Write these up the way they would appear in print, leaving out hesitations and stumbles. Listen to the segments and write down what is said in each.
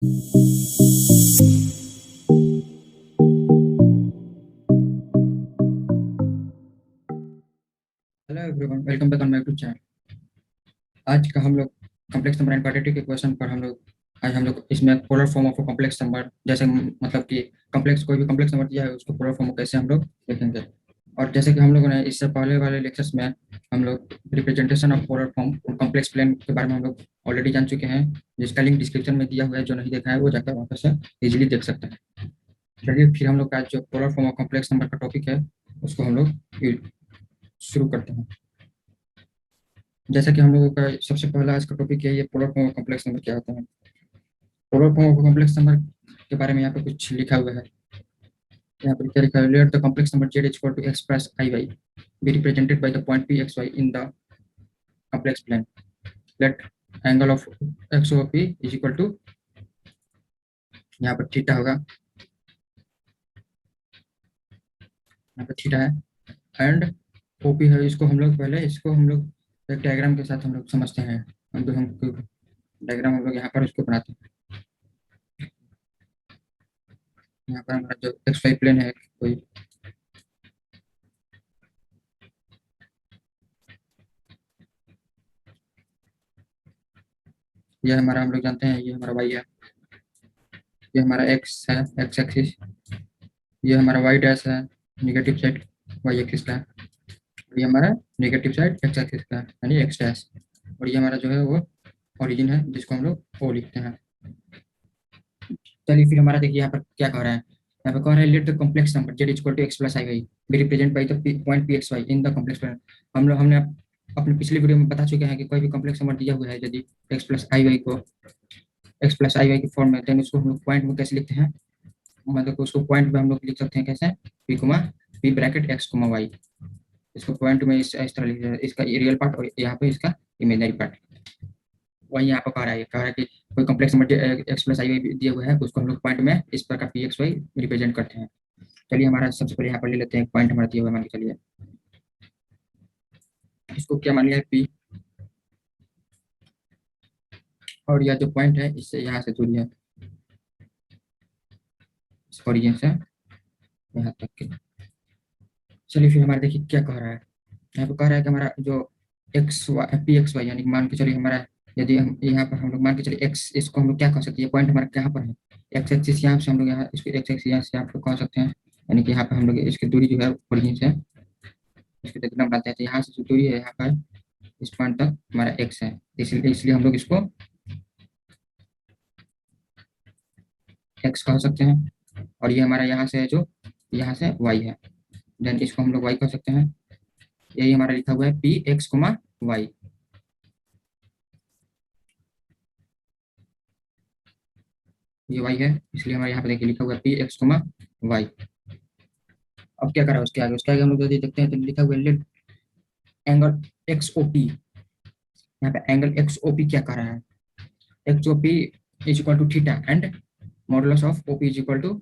Hello everyone, welcome back on my YouTube channel. आज का हम लोग complex number and quadratic equation पर आज हम लोग इसमें polar form of complex number, जैसे मतलब कि कॉम्प्लेक्स कोई भी कॉम्प्लेक्स नंबर दिया है उसको पोलर फॉर्म कैसे हम लोग देखेंगे। और जैसे कि हम लोगों ने इससे पहले वाले लेक्चर्स में हम लोग रिप्रेजेंटेशन ऑफ पोलर फॉर्म और कॉम्प्लेक्स प्लेन के बारे में हम लोग ऑलरेडी जान चुके हैं, जिसका लिंक डिस्क्रिप्शन में दिया हुआ है। जो नहीं देखा है वो जाकर वहाँ पर से इजीली देख सकते हैं। चलिए फिर हम लोग का जो polar form of complex number का टॉपिक है उसको हम लोग शुरू करते हैं। जैसा कि हम लोगों का सबसे पहला आज का टॉपिक है, ये polar form of complex number क्या होता है। Polar form of complex number के बारे में यहाँ पे कुछ लिखा हुआ है। यहाँ पर क्या लिखा है, let the complex number z equal to x plus I Y be represented by the point P x Y in the complex plane. Let angle of X O P is equal to, यहाँ पर theta होगा, यहाँ पर theta है, and OP है। इसको हम लोग पहले इसको हम लोग एक डायग्राम के साथ हम लोग समझते हैं। हम डायग्राम हम लोग यहाँ पर उसको बनाते हैं। यहाँ पर हमारा जो एक्स वाई प्लेन है कोई, ये हमारा हम लोग जानते हैं, ये हमारा वाई है, ये हमारा एक्स है, एक्स एक्सिस, ये हमारा वाई डैश है, निगेटिव साइड वाई एक्सिस का, और ये हमारा नेगेटिव साइड एक्स एक्सिस का यानी एक्स डैश, और ये हमारा जो है वो ओरिजिन है जिसको हम लोग ओ लिखते हैं। चलिए फिर हमारा देखिए यहाँ पर क्या कह रहा है। यहाँ पर कह रहा है let the complex number z equal to x plus I Y be represent by the point P x Y in the complex plane. हमने अपने पिछले वीडियो में बता चुके हैं कि कोई भी कॉम्प्लेक्स नंबर दिया हुआ है, यदि एक्स प्लस आई वाई की फॉर्म में, देन उसको हम लोग पॉइंट में कैसे लिखते हैं, मतलब उसको पॉइंट में हम लोग लिख सकते हैं कैसे, पी कुमा पी ब्रैकेट एक्स कुमा वाई। इसको पॉइंट में इस तरह लिखा है, इसका रियल पार्ट और यहाँ पे इसका इमेजनरी पार्ट। वही यहाँ पर कह रहा है कि कोई कॉम्प्लेक्स नंबर एक्स प्लस आई वाई दिया हुआ है उसको हम लोग पॉइंट में इस प्रकार पी एक्स वाई रिप्रेजेंट करते हैं। चलिए हमारा सबसे पहले यहाँ पर ले लेते हैं पॉइंट हमारा दिया हुआ है, मान के चलिए इसको क्या मान लिया है पी, और यह जो पॉइंट है इससे यहाँ से दूरी है, इस ओरिजिन से यहाँ तक के। चलिए फिर हमारा देखिए क्या कह रहा है। यहाँ पर कह रहा है कि हमारा जो X Y P x Y, यानी मान के चलिए हमारा, यदि हम यहाँ पर हम लोग मान के चलिए एक्स, इसको हम लोग क्या कह सकते हैं, पॉइंट हमारा कहाँ पर है, एक्स एक्सिस, यहाँ से हम लोग यहाँ इसको एक्स एक्सिस यहाँ से आप लोग कह सकते हैं, यानी कि यहाँ पर हम लोग इसकी दूरी जो है ओरिजिन से इसके एकदम डालते हैं, तो यहाँ से जो दूरी है यहाँ पर इस पॉइंट तक हमारा एक्स है, इसलिए हम लोग इसको एक्स कह सकते हैं। और ये हमारा यहाँ से है जो यहाँ से वाई है, देन इसको हम लोग वाई कह सकते हैं। यही हमारा लिखा हुआ है पी एक्स कुमा वाई, ये वाई है, इसलिए हमारे यहाँ पे देखिए लिखा हुआ है पी एक्स कुमा वाई। अब क्या करा उसके आगे हम लोग यदि देखते हैं तो लिखा हुआ है let angle X O P. यहाँ पे एंगल एक्स ओ पी क्या कर रहा है, X O P is equal to theta and modulus of O P is equal to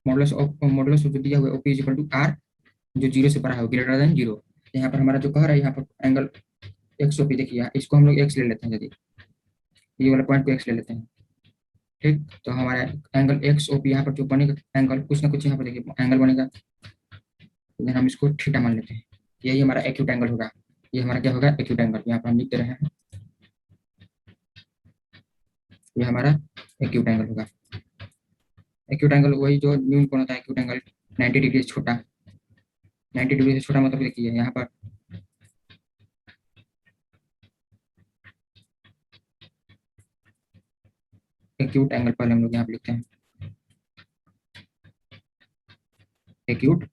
modulus जो दिया हुआ है O P is equal to R, जो जीरो से बड़ा है ग्रेटर देन जीरो। यहाँ पर हमारा जो कह रहा है यहाँ पर एंगल एक्स ओ पी, देखिए इसको हम लोग एक्स ले लेते हैं, यदि ये वाला पॉइंट को एक्स ले लेते हैं, ठीक, तो हमारा एंगल एक्स ओ पी यहाँ पर जो बनेगा एंगल कुछ ना कुछ यहाँ पर देखिए एंगल बनेगा, देन हम इसको थीटा मान लेते हैं, यही हमारा एक्यूट एंगल होगा। ये हमारा क्या होगा, एक्यूट एंगल, यहाँ पर हम लिख दे रहे हैं, ये हमारा एक्यूट एंगल होगा। एक्यूट एंगल वही जो न्यून कोण होता है, एक्यूट एंगल 90 डिग्री से छोटा, 90 डिग्री से छोटा मतलब देखिए यहाँ पर एक्यूट एंगल पहले हम लोग यहाँ पे लिखते हैं, एक्यूट,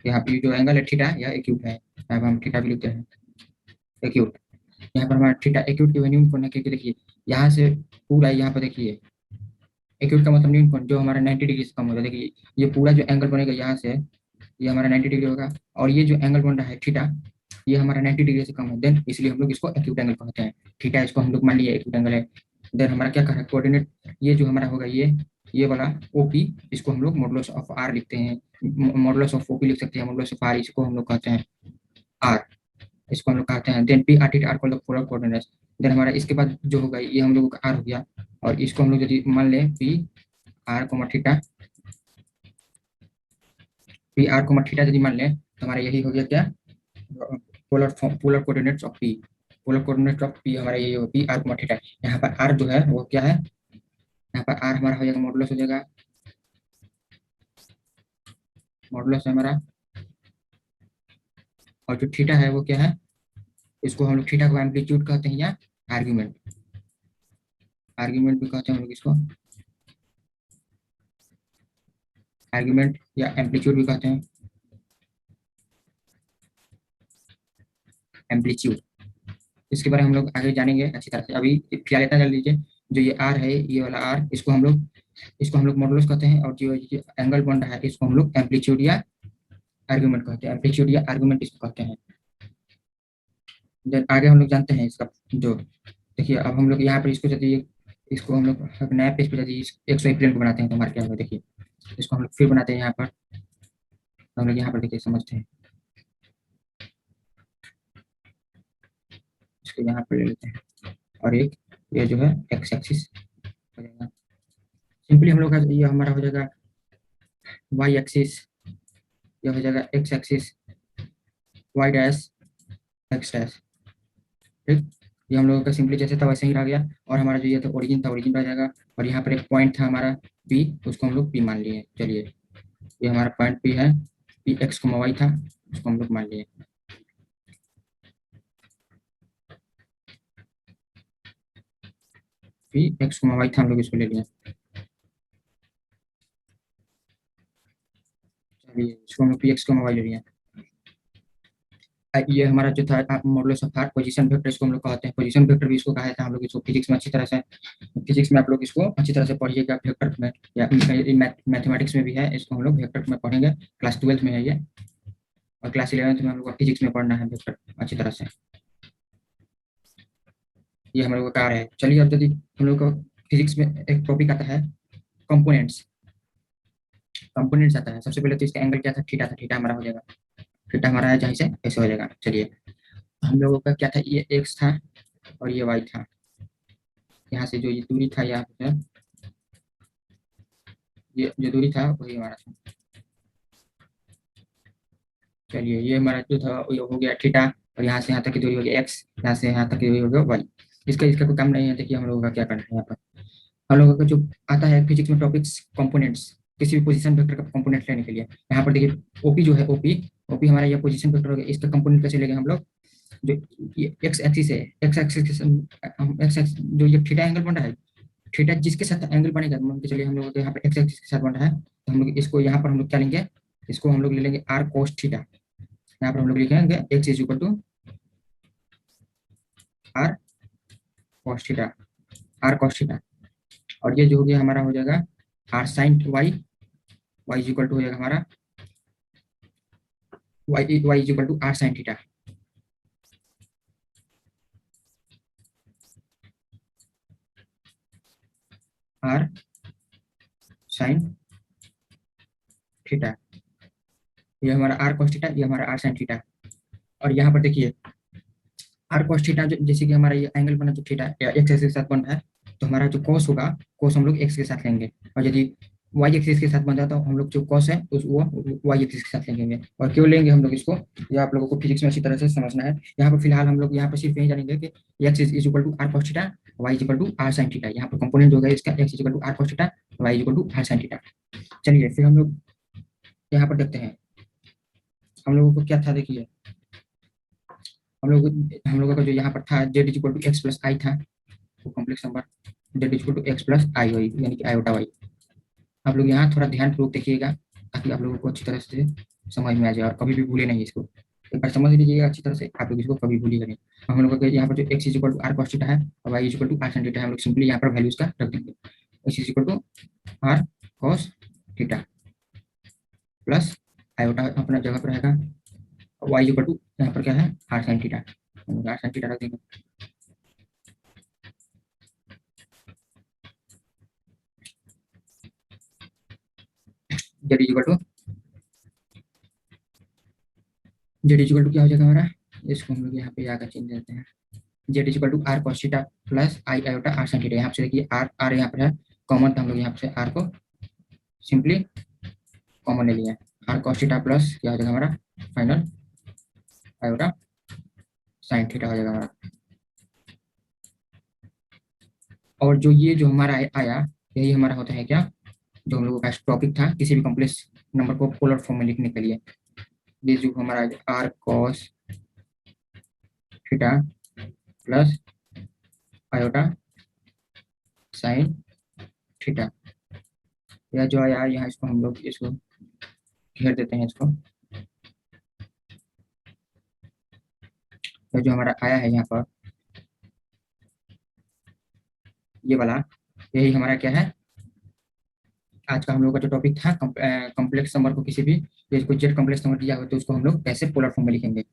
यहाँ पे जो एंगल है थीटा या एक्यूट है, यहाँ पर हम थीटा भी लिखते हैं एक्यूट। यहाँ पर हमारा थीटा एक्यूट की न्यून कोण है, क्योंकि देखिए यहाँ से पूरा यहाँ पर देखिए एक्यूट का मतलब न्यून कोण जो हमारा 90 डिग्री से कम होगा, देखिए ये पूरा जो एंगल बनेगा यहाँ से ये हमारा 90 डिग्री होगा, और ये जो एंगल बन रहा है थीटा ये हमारा 90 डिग्री से कम है, देन इसलिए हम लोग इसको एक्यूट एंगल कहते हैं। थीटा इसको हम लोग मान लिया एक्यूट एंगल है, देन हमारा क्या कहा कोऑर्डिनेट, ये जो हमारा होगा ये वाला ओपी, इसको हम लोग मॉडुलस ऑफ आर लिखते हैं, मॉडुलस ऑफ ओपी लिख सकते हैं, मॉडुलस ऑफ आर इसको हम लोग कहते हैं आर, इसको हम लोग कहते हैं। Then P R theta are called the polar coordinates, then हमारा इसके बाद जो होगा ये हम लोगों का आर हो गया, और इसको हम लोग यदि मान लें P R comma theta, P R comma theta यदि मान लें तो हमारा यही हो गया क्या, polar coordinates of P, polar coordinates of P हमारा यही होगा पी आर कोमा थीटा। यहाँ पर आर जो है वो क्या है, यहाँ पर आर हमारा हो जाएगा मॉडुलस हो जाएगा, मॉडुलस है हमारा, और जो थीटा है वो क्या है, इसको हम लोग थीटा को एम्पलीट्यूड कहते हैं या आर्ग्यूमेंट, आर्ग्यूमेंट भी कहते हैं हम लोग इसको, आर्ग्यूमेंट या एम्पलीट्यूड भी कहते हैं, एम्पलीट्यूड। इसके बारे में हम लोग आगे जानेंगे अच्छी तरह से। अभी फिलहाल इतना जान लीजिए, जो ये आर है, ये वाला आर, इसको हम लोग मॉडुलस कहते हैं, और जो ये एंगल बन रहा है इसको हम लोग एम्पलीट्यूड या आर्गुमेंट कहते हैं, एम्पलीट्यूड या आर्गुमेंट इसको कहते हैं। देन आगे हम लोग जानते हैं इसका जो, देखिए अब हम लोग यहाँ पर इसको यदि इसको हम लोग नया पेज पे यदि एक सौ प्लेन को बनाते हैं तो हमारे क्या होगा, देखिए इसको हम लोग फिर बनाते हैं यहाँ पर, तो हम लोग यहाँ पर देखिए समझते हैं, इसको यहाँ पर ले लेते हैं, और एक ये जो है एक्स एक्सिस हो जाएगा, सिंपली हम लोग का ये हमारा हो जाएगा वाई एक्सिस, ये हो जाएगा X axis, Y dash x dash, ठीक। ये हम लोगों का सिंपली जैसे था वैसे ही रह गया, और हमारा जो ये था ओरिजिन था, ओरिजिन रह जाएगा, और यहाँ पर एक पॉइंट था हमारा पी, उसको हम लोग पी मान लिए। चलिए ये हमारा पॉइंट पी है, पी एक्स को वाई था, उसको हम लोग मान लिए, पी एक्स को वाई था, हम लोग इसको ले लिए। चलिए इसको हम लोग पी एक्स को वाई ले लिए। ये हमारा जो था modulus of R, position vector इसको हम लोग कहते हैं, पोजीशन वेक्टर भी इसको कहा था हम लोग, इसको फिजिक्स में अच्छी तरह से, फिजिक्स में आप लोग इसको अच्छी तरह से पढ़िएगा, वेक्टर में या मैथमेटिक्स में भी है, इसको हम लोग वेक्टर में पढ़ेंगे, क्लास 12th में है ये, और क्लास 11th में हम लोग फिजिक्स में पढ़ना है वेक्टर अच्छी तरह से। ये हम लोग का कार्य है। चलिए अब यदि हम लोग को फिजिक्स में एक टॉपिक आता है कंपोनेंट्स, कंपोनेंट्स आता है, सबसे पहले तो इसका एंगल क्या था, थीटा था, थीटा हमारा हो जाएगा, थीटा हमारा है जहाँ से ऐसे हो जाएगा। चलिए हम लोगों का क्या था, ये एक्स था और ये वाई था, यहाँ से जो ये दूरी था यहाँ पे, ये जो दूरी था वही हमारा था। चलिए ये हमारा जो था ये हो गया थीटा, और यहाँ से यहाँ तक की दूरी हो गया एक्स, यहाँ से यहाँ तक की दूरी हो गया वाई। इसका इसका कोई काम नहीं है। देखिए हम लोगों का क्या करना है यहाँ पर, हम लोगों का जो आता है फिजिक्स में टॉपिक्स कंपोनेंट्स, किसी भी पोजीशन वेक्टर का कंपोनेंट लेने के लिए, यहाँ पर देखिए ओपी जो है, ओपी ओपी हमारा ये पोजीशन वेक्टर हो गया, इसका कंपोनेंट कैसे लेंगे हम लोग, जो ये एक्स एक्सिस है, एक्स एक्सिस के एक्स एक्सिस जो ये थीटा एंगल बन रहा है, थीटा जिसके साथ एंगल बनेगा, मान के चलिए हम लोग यहाँ पर एक्स एक्सिस के साथ बन रहा है, तो हम लोग इसको यहाँ पर हम लोग क्या लेंगे, इसको हम लोग ले लेंगे आर कोस थीटा, यहाँ पर हम लोग लिखेंगे x is equal to r cos theta, r cos theta, और ये जो हो गया हमारा हो जाएगा r sine y, y is equal to हो जाएगा हमारा y is equal to r sine theta, r sine theta, ये हमारा आर कोस थीटा, ये हमारा आर साइन थीटा। और यहाँ पर देखिए आर कोस थीटा, जैसे कि हमारा ये एंगल बना जो थीटा या एक्स एक्सिस के साथ बन रहा है, तो हमारा जो कोस होगा, कोस हम लोग एक्स के साथ लेंगे, और यदि वाई एक्सिस के साथ बन जाता है तो हम लोग जो कॉस है उस वो वाई एक्सिस के साथ लेंगे। और क्यों लेंगे हम लोग इसको, ये आप लोगों को फिजिक्स में अच्छी तरह से समझना है। यहाँ पर फिलहाल हम लोग यहाँ पर सिर्फ यही जानेंगे कि x is equal to r cos theta, y is equal to r sine theta, यहाँ पर कंपोनेंट जो है इसका x is equal to r cos theta, y is equal to r sine theta. चलिए फिर हम लोग यहाँ पर देखते हैं हम लोगों को क्या था, देखिए हम लोगों का जो यहाँ पर था z is equal to x plus i था, वो complex number z is equal to x plus I y, यानी कि आयोटा वाई। आप लोग यहाँ थोड़ा ध्यानपूर्वक देखिएगा ताकि आप लोगों को अच्छी तरह से समझ में आ जाए, और कभी भी भूले नहीं इसको, एक बार समझ लीजिएगा अच्छी तरह से, आप लोग इसको कभी भूलिएगा नहीं। हम लोग का यहाँ पर जो x is equal to r cos theta है और y is equal to r sine theta है, हम लोग सिंपली यहाँ पर वैल्यूज का रख देंगे, x is equal to r cos theta plus iota अपना जगह पर रहेगा, वाई इक्वल टू यहाँ पर क्या है r sine theta, r sine theta रख देंगे। Z is equal to z is equal to क्या हो जाएगा हमारा, इसको हम लोग यहाँ पे आकर चिन्ह देते हैं, z is equal to r cos theta plus i iota r sine theta. यहाँ से देखिए आर आर यहाँ पर है कॉमन, तो हम लोग यहाँ से आर को सिंपली कॉमन ले लिया। आर कॉस थीटा प्लस क्या हो जाएगा हमारा फाइनल आयोटा साइन थीटा हो जाएगा हमारा। और जो ये जो हमारा आया यही हमारा होता है क्या, जो हम लोगों का टॉपिक था किसी भी कॉम्प्लेक्स नंबर को पोलर फॉर्म में लिखने के लिए। ये जो हमारा r cos theta plus iota sine theta, यह जो आया यहाँ इसको हम लोग इसको घेर देते हैं इसको। तो जो हमारा आया है यहाँ पर ये वाला, यही हमारा क्या है आज का हम लोग का जो टॉपिक था, कॉम्प्लेक्स नंबर को किसी भी इसको जेड कॉम्प्लेक्स नंबर दिया हो तो उसको हम लोग कैसे पोलर फॉर्म में लिखेंगे।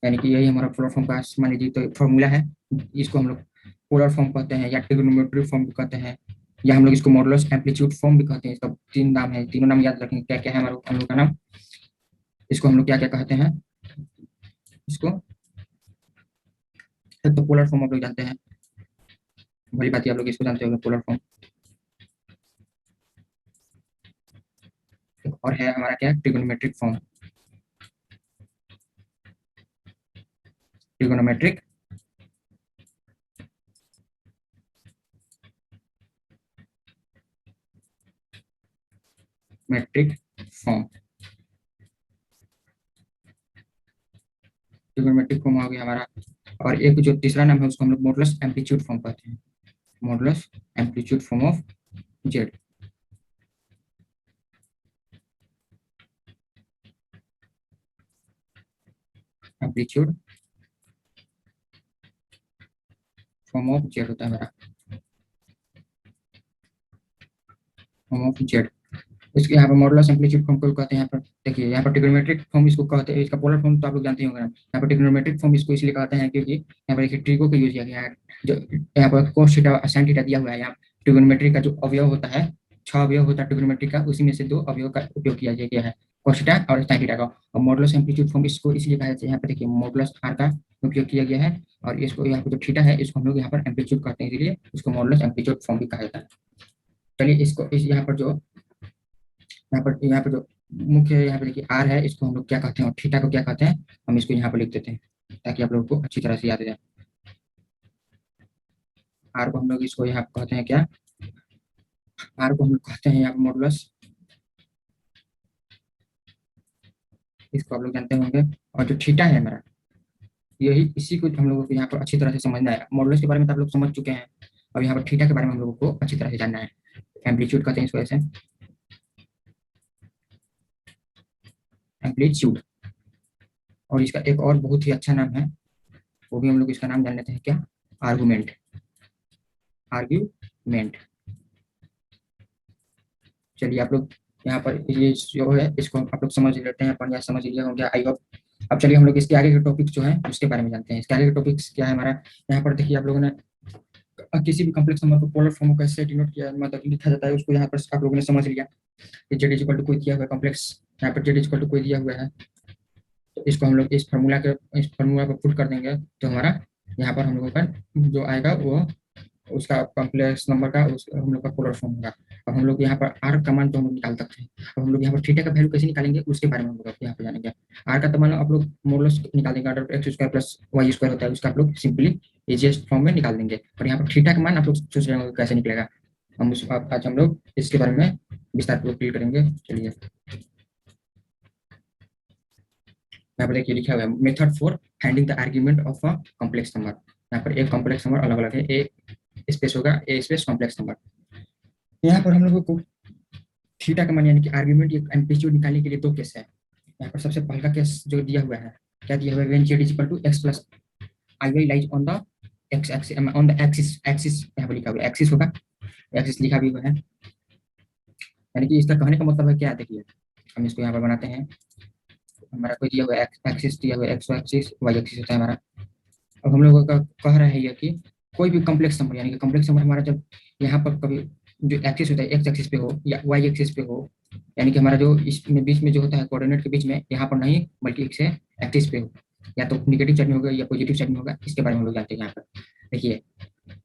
यानी कि यही हमारा पोलर फॉर्म का मान लीजिए तो फॉर्मूला है, इसको हम लोग पोलर फॉर्म कहते हैं या ट्रिग्नोमेट्रिक फॉर्म भी कहते हैं, या हम लोग इसको मॉडुलस एम्पलीट्यूड फॉर्म भी कहते हैं। इसका तीन नाम है, तीनों नाम याद रखेंगे क्या क्या है हमारा हम लोग का नाम। इसको हम लोग क्या क्या कहते हैं, इसको तो पोलर फॉर्म आप लोग जानते हैं, बड़ी बात है आप लोग इसको जानते हो पोलर फॉर्म। और है हमारा क्या trigonometric form, trigonometric metric form, trigonometric form हो गया हमारा। और एक जो तीसरा नाम है उसको हम लोग मॉडुलस एम्पलीट्यूड फॉर्म कहते हैं, modulus amplitude form of Z. Amplitude form of Z होता है हमारा, फॉर्म ऑफ जेड। इसके यहाँ पर मॉडुलस एम्पलीट्यूड फॉर्म को कहते हैं। यहाँ पर देखिए यहाँ पर ट्रिगोनोमेट्रिक फॉर्म इसको कहते हैं, इसका पोलर फॉर्म तो आप लोग जानते ही होंगे। यहाँ पर ट्रिगोनोमेट्रिक फॉर्म इसको इसलिए कहते हैं क्योंकि यहाँ पर देखिए ट्रिगो का यूज किया गया है। जो यहाँ पर कोस थीटा साइन थीटा दिया हुआ है, यहाँ ट्रिगोनोमेट्री का जो अवयव होता है, 6 अवयव होता है ट्रिगोनोमेट्री का, उसी में से 2 अवयव का उपयोग किया गया है, कोस थीटा और साइन थीटा का। और मॉडुलस एम्पलीट्यूड फॉर्म इसको इसलिए कहा जाता है, यहाँ पर देखिए मॉडुलस आर का उपयोग किया गया है, और इसको यहाँ पर जो थीटा है इसको हम लोग यहाँ पर एम्पलीट्यूड कहते हैं, इसलिए इसको मॉडुलस एम्पलीट्यूड फॉर्म भी कहा जाता है। चलिए इसको यहाँ पर जो मुख्य यहाँ पे देखिए आर है, इसको हम लोग क्या कहते हैं और थीटा को क्या कहते हैं, हम इसको यहाँ पर लिख देते हैं ताकि आप लोगों को अच्छी तरह से याद आ जाए। आर को हम लोग इसको यहाँ कहते हैं क्या, आर को हम लोग कहते हैं यहाँ पर मॉडुलस, इसको आप लोग जानते होंगे। और जो थीटा है हमारा, यही इसी को हम लोगों को यहाँ पर अच्छी तरह से समझना है। मॉडुलस के बारे में तो आप लोग समझ चुके हैं, और यहाँ पर थीटा के बारे में हम लोगों को अच्छी तरह से जानना है। एम्पलीट्यूड कहते हैं इसको ऐसे, एम्पलीट्यूड। और इसका एक और बहुत ही अच्छा नाम है, वो भी हम लोग इसका नाम जान लेते हैं क्या, आर्गुमेंट, आर्ग्यूमेंट। चलिए आप लोग यहाँ पर ये जो है इसको आप लोग समझ लेते हैं, अपन यहाँ समझ लिया होंगे आई होप। अब चलिए हम लोग इसके आगे के टॉपिक जो है उसके बारे में जानते हैं। इसके आगे के टॉपिक्स क्या है हमारा, यहाँ पर देखिए आप लोगों ने किसी भी कॉम्प्लेक्स नंबर को पोलर फॉर्म को कैसे डिनोट किया मतलब लिखा जाता है उसको यहाँ पर आप लोगों ने समझ लिया। जेड इज इक्वल टू कोई दिया हुआ है कॉम्प्लेक्स, यहाँ पर जेड इज इक्वल टू कोई दिया हुआ है, तो इसको हम लोग इस फार्मूला को पुट कर देंगे तो हमारा यहाँ पर हम लोगों का जो आएगा वो उसका कॉम्प्लेक्स नंबर का हम लोग का पोलर फॉर्म होगा। अब हम लोग यहाँ पर आर का मान तो हम लोग निकाल सकते हैं। अब हम लोग यहाँ पर थीटा का वैल्यू कैसे निकालेंगे उसके बारे में हम लोग यहाँ पर जानेंगे। आर का तो मान लो आप लोग मॉडुलस निकालेंगे, r x square plus y square होता है, उसका आप लोग सिंपली इजीएस्ट फॉर्म में निकाल देंगे। और यहाँ पर थीटा का मान आप लोग सोच रहे होंगे कैसे निकलेगा, हम आज हम लोग इसके बारे में विस्तार पूर्वक डील करेंगे। चलिए यहाँ पर देखिए लिखा हुआ है method for finding the argument of a complex number. यहाँ पर एक कॉम्प्लेक्स नंबर अलग अलग है, एक स्पेस होगा ए स्पेस कॉम्प्लेक्स नंबर। यहाँ पर हम लोगों को थीटा का मान यानी कि आर्ग्यूमेंट एम्पलीट्यूड निकालने के लिए 2 केस है। यहाँ पर सबसे पहला केस जो दिया हुआ है, क्या दिया हुआ है, when z equal to x plus I y lies on the x axis, on the axis, axis यहाँ पर लिखा हुआ है एक्सिस होगा, एक्सिस लिखा भी हुआ है। यानी कि इसका कहने का मतलब है क्या, देखिए हम इसको यहाँ पर बनाते हैं, हमारा कोई दिया हुआ एक्सिस दिया हुआ एक्स एक्सिस वाई एक्सिस होता है हमारा। अब हम लोगों का कह रहा है ये कि कोई भी कॉम्प्लेक्स नंबर यानी कि कॉम्प्लेक्स नंबर हमारा जब यहाँ पर कभी जो एक्सिस होता है एक्स एक्सिस पे हो या वाई एक्सिस पे हो, यानी कि हमारा जो इसमें बीच में जो होता है कोऑर्डिनेट के बीच में यहाँ पर नहीं बल्कि एक्सिस पे हो, या तो निगेटिव साइड में होगा या पॉजिटिव साइड में होगा, इसके बारे में हम लोग जानते हैं यहाँ पर। देखिए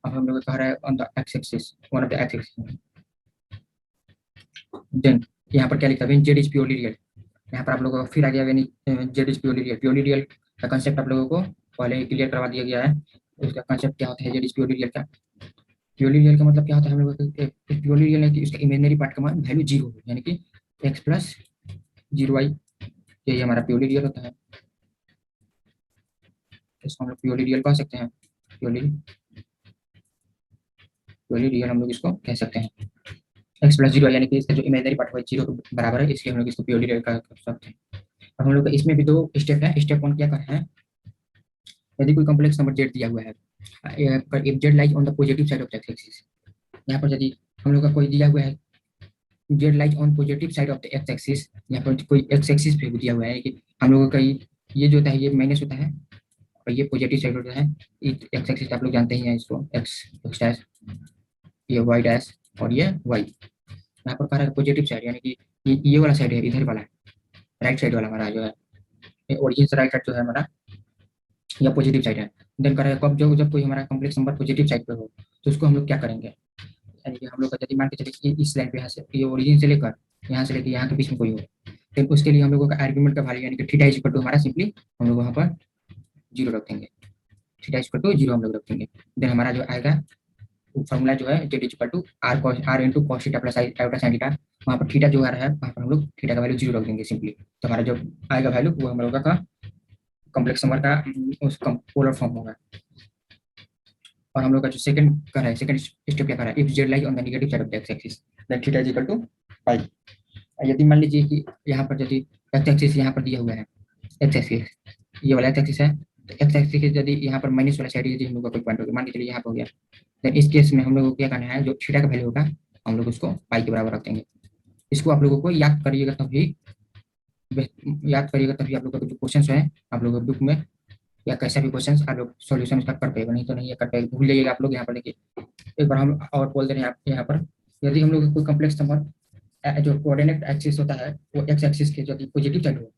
अब हम लोग कह रहा है on the x axis, one of the x axis, then यहाँ पर क्या लिखा है, जेड इज प्योरली रियल। यहाँ पर आप लोगों को फिर आ गया when Z is purely real. Purely real का कंसेप्ट आप लोगों को पहले क्लियर करवा दिया गया है। उसका कंसेप्ट क्या होता है जेड इज प्योरली रियल का? प्योरली रियल का मतलब क्या होता है हम लोगों को, प्योरली रियल है कि उसका इमेजिनरी पार्ट का मान वैल्यू जीरो हो, यानी कि एक्स प्लस जीरो वाई, यही हमारा प्योरली रियल होता है। इसको हम लोग प्योरली रियल कह सकते हैं। प्योरली प्योरली रियल हम लोग इसको कह सकते हैं। एक्स प्लस जीरो यानी कि इसका जो इमेजिनरी पार्ट है जीरो के बराबर है, इसलिए हम लोग इसको प्योरली रियल कह सकते हैं। अब हम लोग का इसमें भी दो स्टेप है। स्टेप वन क्या करना है, यदि कोई कॉम्प्लेक्स नंबर जेड दिया हुआ है, if z lies on the positive side of the x axis, यहाँ पर यदि हम लोग का कोई दिया हुआ है Z lies on positive side of the x axis, यहाँ पर कोई एक्स एक्सिस पे भी दिया हुआ है कि हम लोगों का ये जो होता है ये माइनस होता है और ये पॉजिटिव साइड होता है। एक्स एक्सिस आप लोग जानते ही हैं इसको, एक्स एक्स डैश, ये वाई डैश और ये वाई। यहाँ पर कह रहा है पॉजिटिव साइड, यानी कि ये वाला साइड है, इधर वाला है, राइट साइड वाला हमारा जो है ओरिजिन से राइट साइड जो है हमारा, या पॉजिटिव साइड है। देन करेगा कब, जब जब कोई हमारा कॉम्प्लेक्स नंबर पॉजिटिव साइड पे हो तो उसको हम लोग क्या करेंगे, यानी कि हम लोग का यदि मान के चले कि इस लाइन पे यहाँ से ये ओरिजिन से लेकर यहाँ से लेकर यहाँ के बीच में कोई हो, फिर उसके लिए हम लोगों का आर्गुमेंट का वैल्यू यानी कि थीटा इज इक्वल टू हमारा सिंपली हम लोग वहाँ पर जीरो रख देंगे। Theta is equal to zero हम लोग रख देंगे। देन हमारा जो आएगा फॉर्मूला जो है z is equal to r into cos theta plus iota sine theta, वहाँ पर थीटा जो आ रहा है वहाँ पर हम लोग थीटा का वैल्यू जीरो रख देंगे सिंपली। तो हमारा जो आएगा वैल्यू वो हम लोग का कॉम्प्लेक्स नंबर का उस पोलर फॉर्म होगा। और हम लोग का जो सेकंड कर रहा है, सेकंड स्टेप क्या कर रहा है, if z lies on the negative side of the x axis then theta is equal to pi. यदि मान लीजिए कि यहाँ पर यदि एक्स एक्सिस यहाँ पर दिया हुआ है, एक्स एक्सिस ये वाला एक्स एक्सिस है, तो एक्स एक्सिस यदि यहाँ पर माइनस वाला साइड यदि हम लोग का कोई पॉइंट हो गया, मान के चलिए यहाँ पर हो गया, देन इस केस में हम लोग को क्या करना है, जो थीटा का वैल्यू होगा हम लोग उसको पाई के बराबर रख देंगे। इसको आप लोगों को याद करिएगा तभी आप लोगों का जो क्वेश्चन है आप लोगों बुक में या कैसा भी क्वेश्चन आप लोग सॉल्यूशन इसका कर पाएगा, नहीं तो नहीं कर पाएगा, भूल जाइएगा आप लोग। यहाँ पर देखिए एक बार हम और बोल दे रहे हैं आप यहाँ पर, यदि हम लोग कोई कॉम्प्लेक्स नंबर जो कोऑर्डिनेट एक्सिस होता है वो एक्स एक्सिस के यदि पॉजिटिव साइड हो,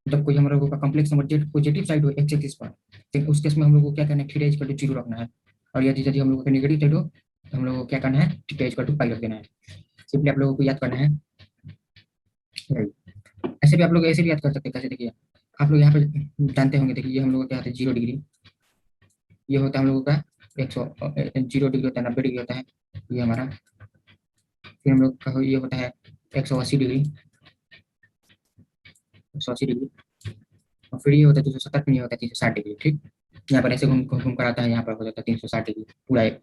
जब कोई हम लोगों का complex number Z positive side हो एक्स एक्सिस पर, तो उस केस में हम लोग को क्या करना है, थीटा इक्वल टू जीरो रखना है। और यदि यदि हम लोगों का नेगेटिव साइड हो तो हम लोग को क्या करना है, थीटा इक्वल टू पाई रख देना है। सिंपली आप लोगों को याद करना है। ऐसे भी आप लोग ऐसे भी याद कर सकते हैं, कैसे देखिए आप लोग यहाँ पे जानते होंगे, देखिए ये हम लोग का क्या होता है 0 डिग्री, ये होता है हम लोगों का 0 डिग्री होता है, 90 डिग्री होता है ये हमारा। फिर हम लोग का ये होता है 180 डिग्री, 180 डिग्री। और फिर ये होता है 270, फिर ये होता है 360 डिग्री। ठीक, यहाँ पर ऐसे घूम घूम कर आता है, यहाँ पर हो जाता है 360 डिग्री, पूरा एक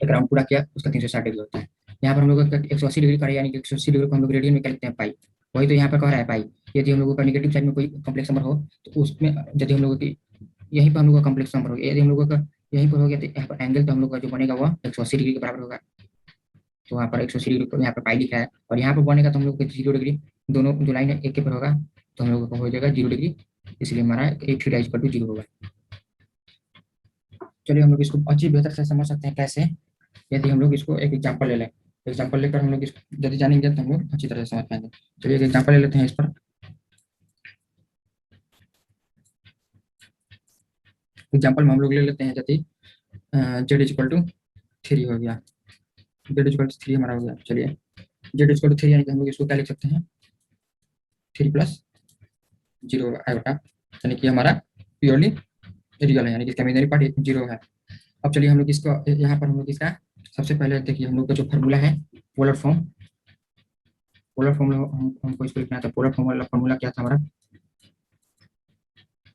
राउंड पूरा किया उसका 360 डिग्री होता है। यहाँ पर हम लोग 180 डिग्री करें, यानी कि 180 डिग्री को हम लोग रेडियन में क्या लिखते हैं, पाई। वही तो यहाँ पर कह रहा है पाई। यदि हम लोगों का निगेटिव साइड में कोई कॉम्प्लेक्स नंबर हो तो उसमें यदि हम लोगों की यहीं पर हम लोग का कॉम्प्लेक्स नंबर हो गया, यदि हम लोगों का यहीं पर हो गया तो यहाँ पर एंगल तो हम लोग का जो बनेगा वो 180 डिग्री के बराबर होगा। तो वहाँ पर 180 डिग्री को यहाँ पर पाई लिखा है, और यहाँ पर बनेगा तो हम लोग को 0 डिग्री, दोनों जो लाइन है एक के पर होगा तो हम लोगों को हो जाएगा 0 डिग्री, इसलिए हमारा एक थीटा इक्वल टू 0 होगा। चलिए हम लोग इसको अच्छी बेहतर से समझ सकते हैं कैसे, यदि हम लोग इसको एक एग्जांपल ले लें। एग्जांपल लेकर हम लोग इसको यदि जानेंगे तो हम लोग अच्छी तरह से समझ पाएंगे। चलिए एक एग्जांपल ले लेते हैं इस पर। एग्जांपल में हम लोग ले लेते हैं यदि जेड इक्वल टू 3 हो गया, जेड इक्वल टू 3 हमारा हो गया। चलिए जेड इक्वल टू 3 यानी कि हम लोग इसको क्या लिख सकते हैं, 3 प्लस 0 आयोटा, यानी कि हमारा प्योरली रियल है, यानी कि इसका इमेजिनरी पार्ट 0 है। अब चलिए हम लोग इसको यहाँ पर हम लोग इसका सबसे पहले देखिए हम लोग का जो फार्मूला है पोलर फॉर्म, पोलर फॉर्मूला हमको इसको लिखना था। पोलर फॉर्मूला क्या था हमारा,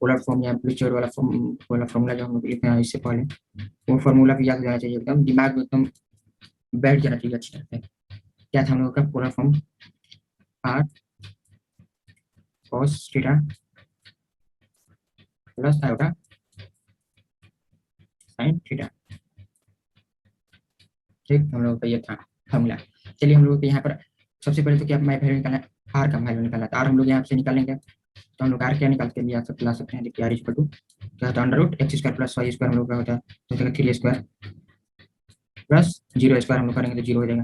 पोलर फॉर्म या एम्पलीट्यूड वाला फॉर्मूला जो हम लोग लिखना है इससे पहले, वो फार्मूला भी याद हो जाना चाहिए, एकदम दिमाग में एकदम बैठ जाना चाहिए अच्छी तरह से। क्या था हम लोग का polar form, r cos theta plus iota sine theta. ठीक, हम लोग का ये था फार्मूला। चलिए हम लोग यहाँ पर सबसे पहले तो क्या वैल्यू निकालना है, आर का वैल्यू निकालना है। आर हम लोग यहाँ से निकालेंगे तो हम लोग आर क्या निकाल के लिया ला सकते हैं, देखिए आर इक्वल टू क्या होता है, under root x square plus y square हम लोग का होता है, तो 3 स्क्वायर प्लस 0 स्क्वायर हम लोग करेंगे तो 0 हो जाएगा।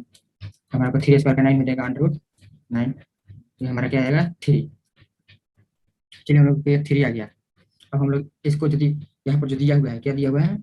हमारे को 3 स्क्वायर का 9 हो जाएगा, अंडर रूट 9, तो हमारा क्या आएगा 3। चलिए हम लोग पे 3 आ गया। अब हम लोग इसको यदि यहाँ पर जो दिया हुआ है, क्या दिया हुआ है,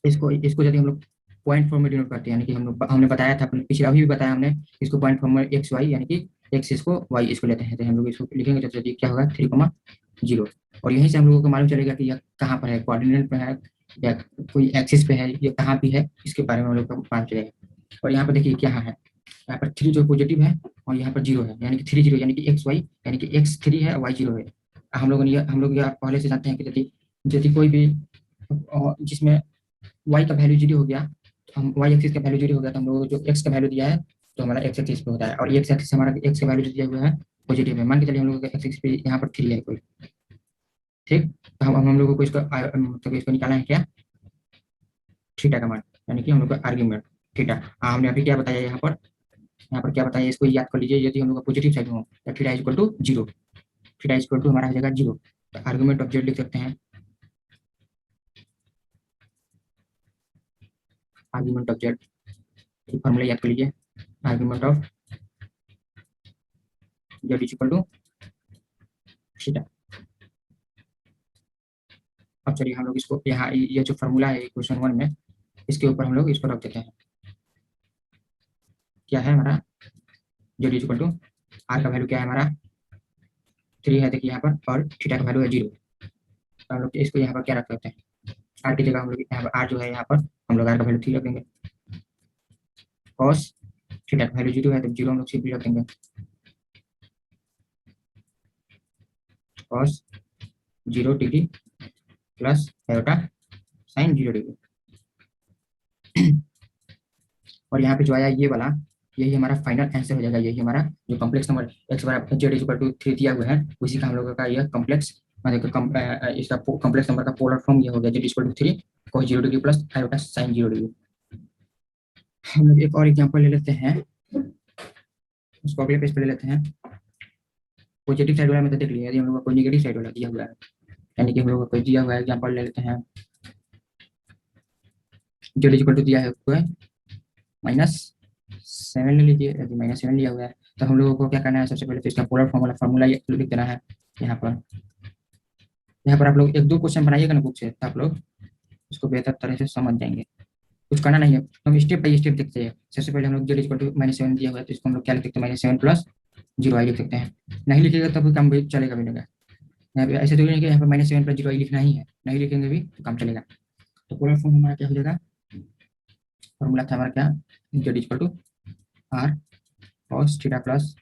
इसको इसको यदि हम लोग पॉइंट फॉर्म में डिनोट करते हैं, यानी कि हम लोग हमने बताया था अपने पिछले, अभी भी बताया हमने, इसको पॉइंट फॉर्म में एक्स वाई, यानी कि एक्स इसको वाई इसको लेते हैं, तो हम लोग इसको लिखेंगे तो यदि क्या होगा 3,0, और यहीं से हम लोगों को मालूम चलेगा कि यह कहाँ पर है, कोऑर्डिनेट पे है या कोई एक्सिस पे है, ये कहाँ भी है, इसके बारे में हम लोग को मालूम चलेगा। और यहाँ पर देखिए क्या है, यहाँ पर 3 जो पॉजिटिव है और यहाँ पर 0 है, यानी कि 3 0, यानी कि एक्स वाई, यानी कि एक्स 3 है और वाई 0 है। हम लोग यह पहले से जानते हैं कि यदि यदि कोई भी जिसमें वाई का वैल्यू 0 हो गया, तो हम वाई एक्सिस का वैल्यू 0 हो गया, तो हम लोग जो एक्स का वैल्यू दिया है तो हमारा एक्स एक्सिस पे होता है, और एक्स एक्सिस हमारा एक्स का वैल्यू दिया हुआ है पॉजिटिव है, मान के चलिए हम लोग का एक्स एक्सिस पे यहाँ पर 3 है कोई, ठीक। तो हम लोगों को इसका मतलब इसको निकालना है क्या, थीटा का मान, यानी कि हम लोग का आर्ग्यूमेंट थीटा। हमने अभी क्या बताया यहाँ पर क्या बताया, इसको याद कर लीजिए, यदि हम लोग का पॉजिटिव साइड में हो तो theta equal to 0, theta equal to हमारा हो जाएगा 0, तो आर्गुमेंट ऑफ जेड लिख सकते हैं, आर्गुमेंट ऑफ जेड फॉर्मूला याद कर लीजिए, argument of z equal to theta. अब चलिए हम लोग इसको यहाँ ये जो फॉर्मूला है क्वेश्चन 1 में, इसके ऊपर हम लोग इसको रख देते हैं, क्या है हमारा जेड इक्वल टू, आर का वैल्यू क्या है हमारा 3 है देखिए यहाँ पर, और थीटा का वैल्यू है 0, तो हम लोग इसको यहाँ पर क्या रख सकते हैं, आर की जगह हम लोग यहाँ पर आर जो है यहाँ पर हम लोग आर का वैल्यू 3 रख देंगे, कॉस थीटा का वैल्यू 0 है तो 0 हम लोग सिंपली रख देंगे, cos 0 degree plus iota sine 0 degree. और यहाँ पे जो आया ये वाला, यही हमारा फाइनल आंसर हो जाएगा, यही हमारा जो कॉम्प्लेक्स नंबर एक्स बराबर जेड इक्वल टू 3 दिया हुआ है, उसी का हम लोगों का यह कॉम्प्लेक्स मतलब इसका कॉम्प्लेक्स नंबर का पोलर फॉर्म ये हो गया, z equal to 3 cos 0 degree plus iota sine 0 degree. हम लोग एक और एग्जांपल ले लेते हैं, उसको अगले पेज पे ले लेते हैं। पॉजिटिव साइड वाला में तो देख लिया, यदि हम लोग को कोई नेगेटिव साइड वाला दिया हुआ है, यानी कि हम लोग को कोई दिया हुआ है, एग्जांपल ले लेते हैं, जेड इक्वल टू दिया है कोई -7 ले लीजिए, यदि -7 लिया हुआ है तो हम लोगों को क्या करना है, सबसे पहले तो इसका पोलर फॉर्म वाला फार्मूला लिख देना है यहाँ पर। यहाँ पर आप लोग 1 2 क्वेश्चन बनाइएगा ना बुक से, तो आप लोग इसको बेहतर तरह से समझ जाएंगे, कुछ करना नहीं है, हम स्टेप बाई स्टेप देखते हैं। सबसे पहले हम लोग जेड इक्वल टू -7 दिया हुआ है, तो इसको हम लोग क्या लिख सकते हैं, -7 प्लस 0 आई लिख सकते हैं, नहीं लिखिएगा तब भी काम भी चलेगा भी नहीं, यहाँ पे ऐसे तो नहीं कि यहाँ पर -7 प्लस 0 आई लिखना ही है, नहीं लिखेंगे भी तो काम चलेगा। तो पोलर फॉर्म हमारा क्या हो जाएगा, फॉर्मूला था हमारा क्या, z equal to r cos theta plus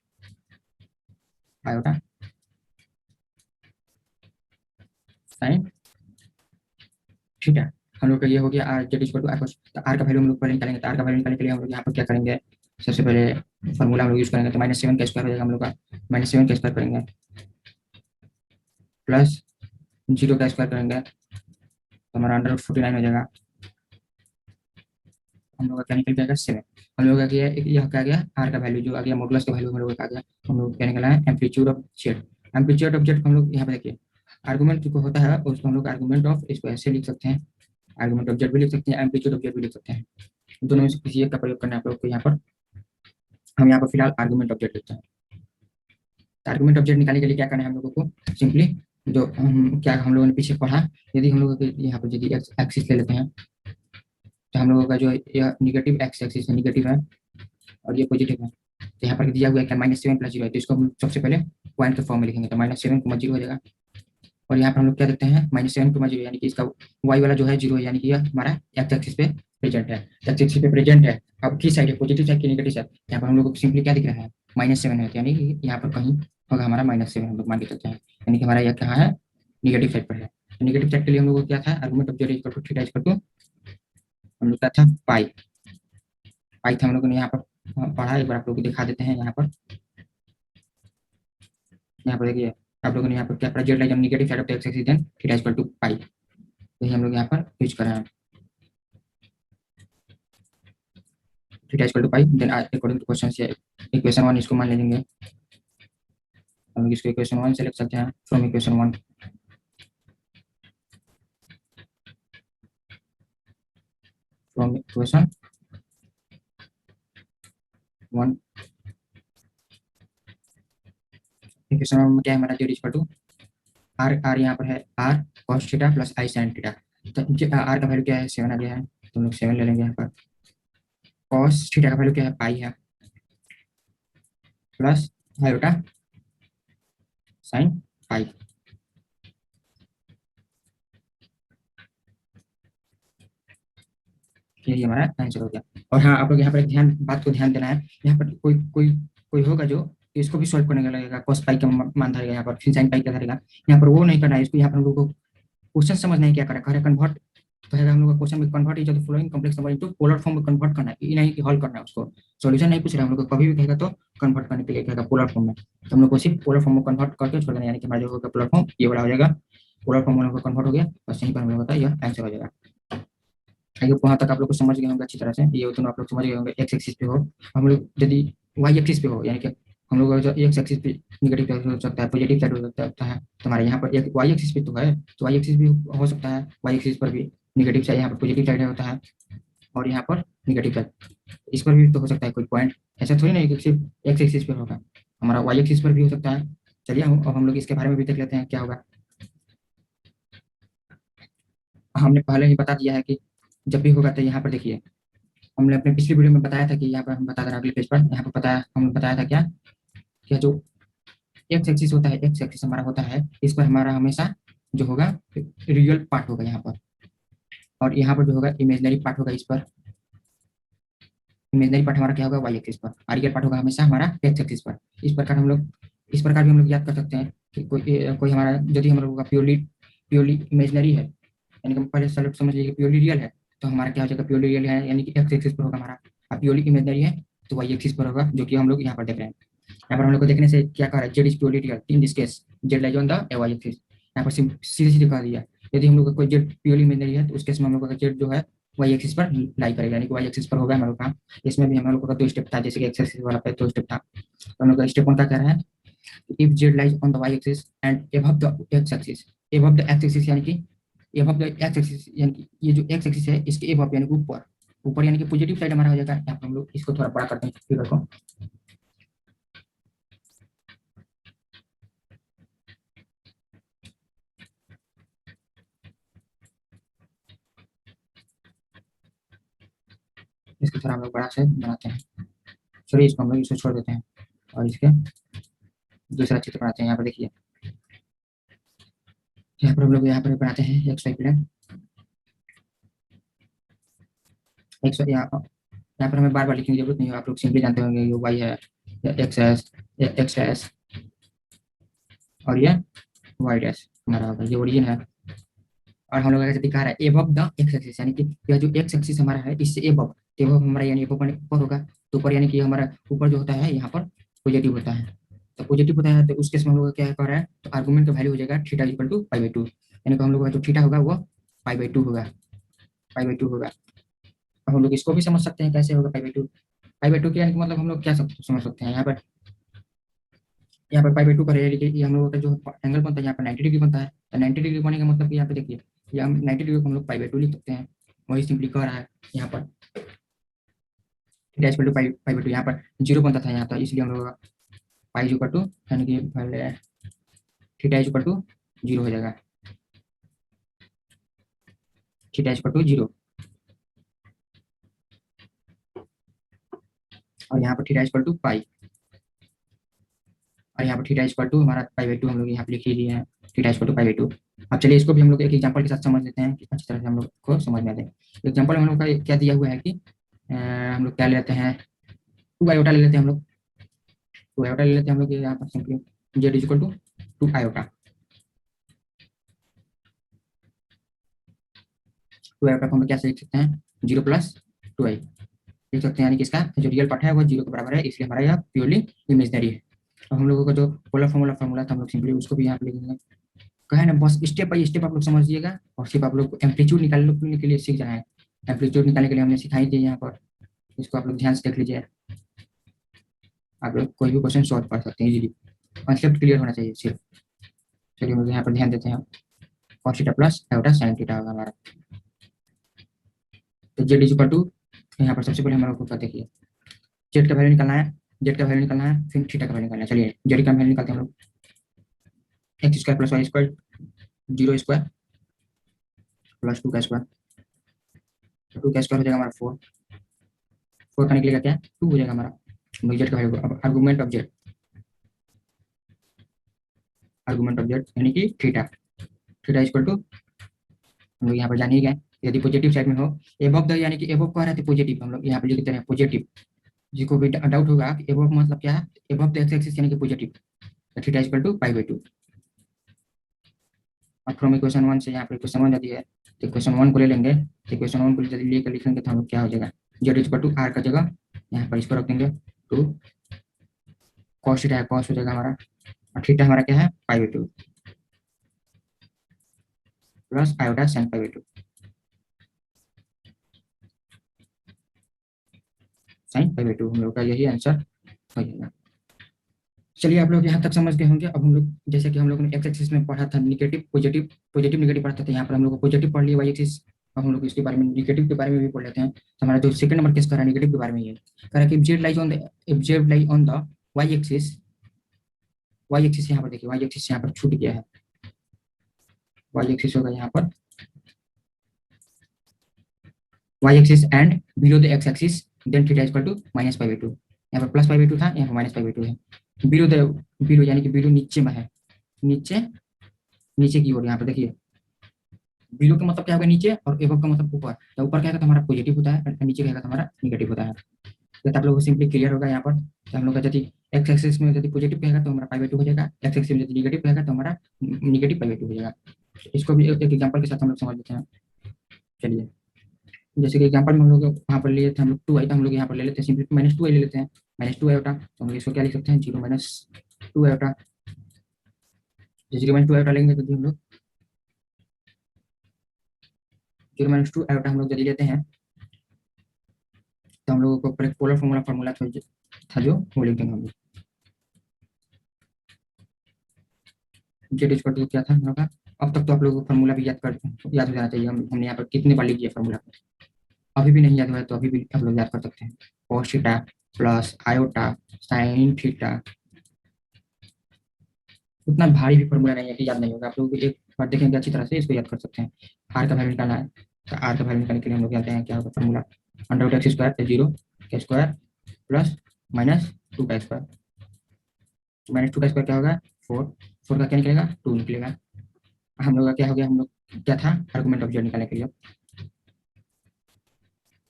iota sine theta. हम लोग का ये हो गया r z equal to r cos, तो आर का वैल्यू हम लोग पहले निकालेंगे, तो आर का वैल्यू निकालने के लिए हम लोग यहाँ पर क्या करेंगे, सबसे पहले फॉर्मूला हम लोग यूज करेंगे, तो -7 का स्क्वायर हो जाएगा हम लोग का, -7 का स्क्वायर करेंगे प्लस 0 का स्क्वायर करेंगे तो हमारा अंडर 49 हो जाएगा, हम लोग का क्या निकल जाएगा 7। हम लोग का क्या यह क्या गया, आर का वैल्यू जो आ गया, मॉडुलस का वैल्यू हम लोग का आ गया, हम लोग क्या निकला है amplitude of Z, amplitude of Z हम लोग यहाँ पे देखिए आर्गुमेंट जो होता है उसको हम लोग आर्गुमेंट ऑफ इसको ऐसे लिख सकते हैं, आर्गुमेंट ऑफ जेड भी लिख सकते हैं, एम्पलीट्यूड ऑफ जेड भी लिख सकते हैं, दोनों में से किसी एक का प्रयोग करना है आप लोग को यहाँ पर। हम यहाँ पर फिलहाल आर्गुमेंट ऑफ जेड लिखते हैं, आर्गुमेंट ऑफ जेड निकालने के लिए क्या करना है हम लोगों को, सिंपली जो क्या हम लोगों ने पीछे पढ़ा, यदि हम लोगों के यहाँ पर यदि एक्सिस ले लेते हैं, तो हम लोगों का जो यह निगेटिव एक्स एक्सिस है निगेटिव है और ये पॉजिटिव है, तो यहाँ पर दिया हुआ है क्या -7 प्लस 0 है, तो इसको हम सबसे पहले पॉइंट के फॉर्म में लिखेंगे, तो -7 0 हो जाएगा, और यहाँ पर हम लोग क्या देखते हैं -7 0, यानी कि इसका वाई वाला जो है 0 है, यानी कि यह हमारा एक्स एक्सिस पे प्रेजेंट है, एक्स एक्सिस पे प्रेजेंट है। अब किस साइड है, पॉजिटिव साइड की नेगेटिव साइड, यहाँ पर हम लोग को सिंपली क्या दिख रहा है -7 है, यानी कि यहाँ पर कहीं होगा हमारा -7 हम लोग मान के चलते हैं, यानी कि हमारा यह कहाँ है निगेटिव साइड पर है। नेगेटिव साइड के लिए हम लोग को क्या था, argument of z equal to theta equal to हम लोग क्या था पाई, पाई था हम लोगों ने यहाँ पर पढ़ा, एक बार आप लोग को दिखा देते हैं यहाँ पर, यहाँ पर देखिए आप लोगों ने यहाँ पर क्या पढ़ा, z like negative side of the x axis then theta equal to pi, यही हम लोग यहाँ पर यूज कर रहे हैं, theta equal to pi, then according to question से इक्वेशन 1 इसको मान लेंगे, हम लोग इसको इक्वेशन 1 से लिख सकते हैं, from equation 1 from equation 1 equation में क्या है हमारा, z equal to r, r यहाँ पर है r cos theta plus i sine theta. तो आर का वैल्यू क्या है, 7 आ गया है, तो हम लोग 7 ले लेंगे यहाँ पर। कॉस थीटा का वैल्यू क्या है, पाई है, प्लस आयोटा साइन पाई। यही हमारा आंसर हो गया। और हाँ, आप लोग यहाँ पर एक बात को ध्यान देना है, यहाँ पर कोई कोई कोई होगा जो इसको भी सॉल्व करने का लगेगा, cos पाई का मान धरेगा यहाँ पर, फिर sin पाई का धरेगा। यहाँ पर वो नहीं करना है, इसको यहाँ पर हम लोग को क्वेश्चन समझना है क्या करें, करे कन्वर्ट। तो है हम लोग का क्वेश्चन में convert is the following complex number into polar form में कन्वर्ट करना है, ये नहीं कि हल करना है उसको। सॉल्यूशन नहीं पूछ रहा हम लोग को, कभी भी कहेगा तो कन्वर्ट करने के लिए कहेगा पोलर फॉर्म में, तो हम लोग को सिर्फ पोलर फॉर्म में कन्वर्ट करके छोड़ देना, यानी कि हमारा जो होगा पोलर फॉर्म ये वाला हो जाएगा। पोलर फॉर्म में कन्वर्ट हो गया, बस यहीं पर हम लोग का यह आंसर हो जाएगा। आगे वहां तक आप लोग को समझ गए होंगे अच्छी तरह से, ये दोनों आप लोग समझ गए होंगे। एक्स एक्सिस पे हो हम लोग, यदि वाई एक्सिस पे हो, यानी कि हम लोग जो एक्स एक्सिस पे निगेटिव साइड हो सकता है, पॉजिटिव साइड हो सकता है, तो हमारे यहाँ पर एक वाई एक्सिस पे तो है, तो वाई एक्सिस भी हो सकता है, वाई एक्सिस पर भी निगेटिव साइड, यहाँ पर पॉजिटिव साइड होता है, और यहाँ पर निगेटिव साइड, इस पर भी तो हो सकता है कोई पॉइंट। ऐसा थोड़ी नहीं कि सिर्फ एक्स एक्सिस पर होगा, हमारा वाई एक्सिस पर भी हो सकता है। चलिए अब हम लोग इसके बारे में भी देख लेते हैं क्या होगा। हमने पहले ही बता दिया है कि जब भी होगा तो यहाँ पर देखिए, हमने अपने पिछली वीडियो में बताया था कि यहाँ पर हम बता रहे अगले पेज पर, यहाँ पर बताया हमने बताया था क्या, कि जो एक्स एक्सिस होता है, एक्स एक्सिस हमारा होता है, इस पर हमारा हमेशा जो होगा रियल पार्ट होगा यहाँ पर, और यहाँ पर जो होगा इमेजनरी पार्ट होगा, इस पर इमेजनरी पार्ट हमारा क्या होगा, वाई एक्सिस पर, और रियल पार्ट होगा हमेशा हमारा एक्स एक्सिस पर। इस प्रकार भी हम लोग याद कर सकते हैं कि कोई कोई हमारा यदि हम लोग का प्योरली प्योरली इमेजनरी है, यानी कि पहले सेलेक्ट समझ लीजिए प्योरली रियल है, तो हमारा क्या हो जाएगा, प्योरली रियल है यानी कि एक्स एक्सिस पर होगा हमारा, और प्योरली इमेजनरी है तो वाई एक्सिस पर होगा, जो कि हम लोग यहाँ पर देख रहे हैं। यहाँ पर हम लोग को देखने से क्या कह रहा है, z is purely real in this case, z lies on the y axis, यहाँ पर सीधे सीधे कह दिया। यदि हम लोग का कोई जेड प्योरली इमेजनरी है तो उस केस में हम लोग का जेड जो है वाई एक्सिस पर लाई करेगा, यानी कि वाई एक्सिस पर होगा हम लोग का। इसमें भी हम लोग का दो स्टेप था, जैसे कि एक्स एक्सिस वाला पे दो स्टेप था, तो हम लोग का स्टेप वन का कह रहा है, if z lies on the y axis and above the x axis, above the x axis यानी कि above the x axis, यानी कि ये जो x axis है इसके above यानी कि ऊपर, ऊपर यानी कि पॉजिटिव साइड हमारा हो जाएगा। यहाँ पर हम लोग इसको थोड़ा बड़ा करते हैं फिगर को, इसको थोड़ा हम लोग बड़ा से बनाते हैं, चलिए इसको हम लोग इसको छोड़ देते हैं और इसके दूसरा चित्र बनाते हैं। यहाँ पर देखिए, यहाँ पर हम लोग यहाँ पर बनाते हैं एक्स वाई प्लेन, एक्स यहाँ पर हमें बार बार लिखने की जरूरत नहीं है, आप लोग सिंपली जानते होंगे ये वाई है, एक्स एस, एक्स एस, और ये वाई डैश हमारा होगा, ये ओरिजिन है। और हम लोग ऐसे दिखा रहा है एबव द एक्स एक्सिस, यानी कि यह जो एक्स एक्सिस हमारा है इससे एबव, एबव हमारा यानी ऊपर ऊपर होगा, तो ऊपर यानी कि हमारा ऊपर जो होता है यहाँ पर पॉजिटिव होता है, तो पॉजिटिव होता है, तो उस केस में हम लोग क्या कर रहा है, तो आर्गुमेंट का वैल्यू हो जाएगा theta equal to pi by two, यानी कि हम लोग का जो थीटा होगा वो पाई बाई टू होगा, पाई बाई टू होगा। अब हम लोग इसको भी समझ सकते हैं कैसे होगा पाई by to, pi by to के यानी कि मतलब हम लोग क्या समझ सकते हैं, यहाँ पर पाई बाई टू का ये हम लोग का जो एंगल बनता है यहाँ पर 90 डिग्री बनता है, तो 90 डिग्री बनने का मतलब कि यहाँ पे देखिए, ये हम 90 डिग्री को हम लोग पाई बाई टू लिख सकते हैं, वही सिंपली कह रहा है यहाँ पर theta equal to pi pi by two, यहाँ पर जीरो बनता था यहाँ पर, इसलिए हम लोग पाई इक्वल टू यानी कि पहले थीटा इक्वल टू जीरो हो जाएगा, थीटा इक्वल टू जीरो, और यहाँ पर थीटा इक्वल टू पाई, और यहाँ पर थीटा इक्वल टू हमारा पाई बाई टू हम लोग यहाँ पे लिख ही लिए हैं, theta equal to pi by two. अब चलिए इसको भी हम लोग एक एग्जांपल के साथ समझ लेते हैं कि अच्छी तरह से हम लोग को समझ में आ जाए। एग्जांपल हम लोग का क्या दिया हुआ है कि हम लोग क्या ले लेते हैं, टू आयोटा ले लेते हैं हम लोग, टू आयोटा ले लेते हैं हम लोग, यहाँ पर simply z equal to two iota, two iota को हम लोग क्या लिख सकते हैं, जीरो प्लस टू आई लिख सकते हैं, यानी कि इसका जो रियल पार्ट है वो जीरो के बराबर है, इसलिए हमारा यह प्योरली इमेजनरी है। तो हम लोगों का जो पोलर फार्मूला था हम लोग सिंपली उसको भी यहाँ पे लिखेंगे, कहे ना बस स्टेप बाई स्टेप आप लोग समझिएगा, और सिर्फ आप लोग एम्पलीट्यूड निकालने के लिए सीख जाना है, एम्पलीट्यूड निकालने के लिए हमने सिखाई थी यहाँ पर, इसको आप लोग ध्यान से देख लीजिए, आप लोग कोई भी क्वेश्चन सॉल्व कर सकते हैं इजीली, कॉन्सेप्ट क्लियर होना चाहिए सिर्फ। चलिए हम लोग यहाँ पर ध्यान देते हैं, cos theta plus iota sine theta होगा हमारा, तो जेड इज इक्वल टू, यहाँ पर सबसे पहले हमारा को देखिए जेड का वैल्यू निकालना है, जेड का वैल्यू निकालना है, फिर थीटा का वैल्यू निकालना है। चलिए जेड का वैल्यू निकालते हैं हम लोग, x square plus y square, 0 square plus 2 का स्क्वायर, 2 का स्क्वायर हो जाएगा हमारा 4, 4 का निकलेगा क्या, 2 हो जाएगा हमारा। जेड का वैल्यू, अब आर्गुमेंट ऑफ जेड यानी कि थीटा, थीटा इक्वल टू हम लोग यहाँ पर जान ही गए, यदि पॉजिटिव साइड में हो, एबव द यानी कि एबव कह रहे थे पॉजिटिव, हम लोग यहाँ पे लिखते हैं पॉजिटिव, जिसको भी डाउट होगा कि एबव मतलब क्या है, एबव द एक्स एक्सिस यानी कि पॉजिटिव, थीटा इक्वल टू π/2। अब फ्रॉम इक्वेशन 1 से यहाँ पर इक्वेशन 1 यदि है तो इक्वेशन 1 को ले लेंगे, तो इक्वेशन 1 को यदि लेकर लिखेंगे तो हम लोग क्या हो जाएगा, जेड इक्वल टू आर का जगह यहाँ पर इसको रख देंगे, टू कॉस थीटा है, कॉस हो जाएगा हमारा, और थीटा हमारा क्या है π/2 प्लस आयोटा साइन π/2, साइन π/2 हम लोग का यही आंसर हो जाएगा। चलिए आप लोग यहाँ तक समझ गए होंगे। अब हम लोग जैसे कि हम लोग ने एक्स एक्सिस में पढ़ा था नेगेटिव पॉजिटिव, पॉजिटिव नेगेटिव पढ़ा था, यहाँ पर हम लोग को पॉजिटिव पढ़ लिया वाई एक्सिस। अब हम लोग इसके बारे में नेगेटिव के बारे में भी पढ़ लेते हैं। तो हमारा जो सेकंड नंबर केस कर रहा है नेगेटिव के बारे में, ये कह रहा है कि z lie on the y axis, y axis यहाँ पर देखिए, वाई एक्सिस यहाँ पर छूट गया है, वाई एक्सिस होगा यहाँ पर y axis and below the x axis, then theta equal to -π/2, यहाँ पर प्लस π/2 था, यहाँ पर -π/2 है। बिलो द, बिलो यानी कि बिलो नीचे में है, नीचे, नीचे की ओर यहाँ पर देखिए, बिलो का मतलब क्या होगा नीचे, और एबव का मतलब ऊपर, तो ऊपर क्या है तो हमारा पॉजिटिव होता है, और नीचे क्या है तो हमारा नेगेटिव होता है। तो आप लोगों को सिंपली क्लियर होगा यहाँ पर, तो हम लोग का यदि एक्स एक्सिस में यदि पॉजिटिव कहेगा तो हमारा π/2 हो जाएगा, एक्स एक्सिस में यदि नेगेटिव कहेगा तो हमारा नेगेटिव π/2 हो जाएगा। इसको भी एक एग्जांपल के साथ हम लोग समझ लेते हैं। चलिए, जैसे कि एग्जांपल में हम लोग वहाँ पर लिए थे हम लोग 2i, तो हम लोग यहाँ पर ले लेते हैं सिंपली -2i ले लेते हैं, -2 आयोटा, तो हम लोग इसको क्या लिख सकते हैं 0 - 2 आयोटा। 0 - 2 आयोटा लेंगे तो हम लोग 0 - 2 आयोटा हम लोग यदि लेते हैं तो हम लोगों को पोलर फार्मूला था जो वो लिख देंगे हम लोग। जेड इक्वल टू क्या था हम लोग का, अब तक तो आप लोगों को फार्मूला भी याद हो जाना चाहिए। हमने यहाँ पर कितने बार लिख दिया फार्मूला, अभी भी नहीं याद हुआ है तो अभी भी आप लोग याद कर सकते हैं, cos theta plus iota sine theta. उतना भारी भी फॉर्मूला नहीं है कि याद नहीं होगा, आप लोग एक बार देखेंगे अच्छी तरह से इसको याद कर सकते हैं। आर का वैल्यू निकालना है, तो आर का वैल्यू निकालने के लिए हम लोग जानते हैं क्या होगा फॉर्मूला, √x² पे 0 का स्क्वायर प्लस -2 का स्क्वायर, -2 का स्क्वायर क्या होगा 4, 4 का क्या निकलेगा 2 निकलेगा। हम लोग का क्या हो गया, हम लोग क्या था आर्गुमेंट ऑफ जेड निकालने के लिए,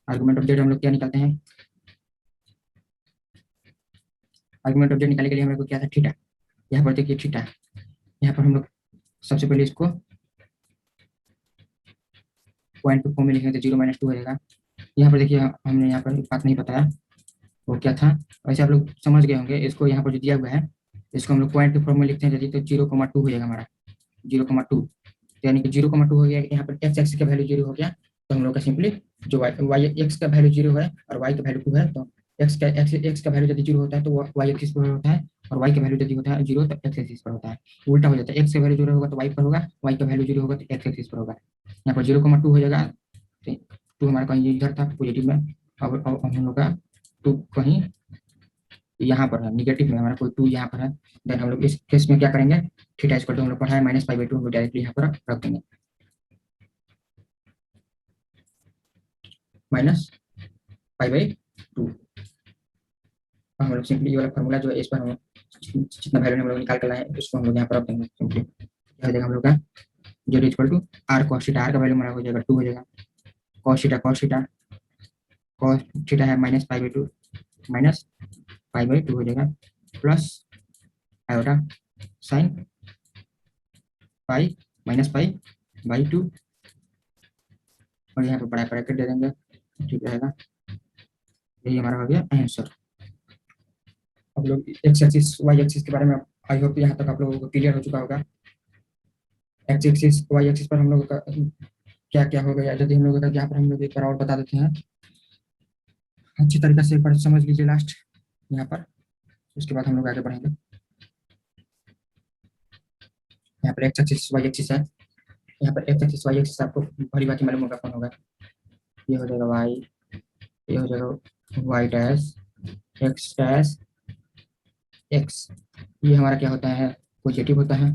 आर्गुमेंट ऑफ जेड हम लोग क्या निकालते हैं, आर्गुमेंट ऑफ जेड निकालने के लिए हम लोग को क्या था थीटा, यहाँ पर देखिए थीटा, यहाँ पर हम लोग सबसे पहले इसको पॉइंट पे फॉर्म में लिखेंगे तो 0 - 2 हो जाएगा। यहाँ पर देखिए हमने यहाँ पर एक बात नहीं बताया, वो क्या था, वैसे आप लोग समझ गए होंगे। इसको यहाँ पर जो दिया हुआ है इसको हम लोग पॉइंट के फॉर्म में लिखते हैं यदि, तो 0,2 हो जाएगा हमारा, 0,2, यानी कि 0,2 हो गया, यहाँ पर एक्स एक्स का वैल्यू 0 हो गया, तो हम लोग का सिंपली जो वाई एक्स का वैल्यू 0 है और वाई का वैल्यू 2 है, तो एक्स का वैल्यू यदि 0 होता है तो वाई एक्सिस पर होता है, और वाई का वैल्यू यदि होता है 0 तो एक्स एक्सिस पर होता है, उल्टा हो जाता है, एक्स का वैल्यू 0 होगा तो वाई पर होगा, वाई का वैल्यू 0 होगा तो एक्स एक्सिस पर होगा। यहाँ पर 0,2 हो जाएगा, 2 हमारा कहीं इधर था पॉजिटिव में, अब हम लोग का 2 कहीं यहाँ पर है निगेटिव में, हमारा कोई 2 यहाँ पर है, देन हम लोग इस केस में क्या करेंगे, थीटा इक्वल टू हम लोग पढ़ा है -π/2, हम लोग डायरेक्टली यहाँ पर रख देंगे, -π/2। हम लोग सिंपली ये वाला फॉर्मूला जो है इस पर हम जितना वैल्यू हम लोग निकाल कर लाए उसको हम लोग यहाँ पर रख देंगे सिंपली, क्या हो जाएगा हम लोग का z equal to r cos theta, r का वैल्यू हमारा हो जाएगा 2 हो जाएगा, कॉस थीटा है -π/2, -π/2 हो जाएगा, प्लस आयोटा साइन पाई -π/2, और यहाँ पर बड़ा ब्रैकेट दे देंगे, ठीक रहेगा। यही हमारा हो गया आंसर। अब लोग एक्स एक्सिस वाई एक्सिस के बारे में आई होप यहाँ तक आप लोगों को क्लियर हो चुका होगा। एक्स एक्सिस वाई एक्सिस पर हम लोगों का क्या क्या हो गया, यदि हम लोगों का यहाँ पर हम लोग एक बार और बता देते हैं अच्छी तरीके से, एक बार समझ लीजिए लास्ट यहाँ पर, उसके बाद हम लोग आगे बढ़ेंगे। यहाँ पर एक्स एक्सिस वाई एक्सिस है, यहाँ पर एक्स एक्सिस वाई एक्सिस आपको भली बात मालूम होगा कौन होगा, ये हो जाएगा वाई, ये हो जाएगा y dash x dash x, ये हमारा क्या होता है पॉजिटिव होता है,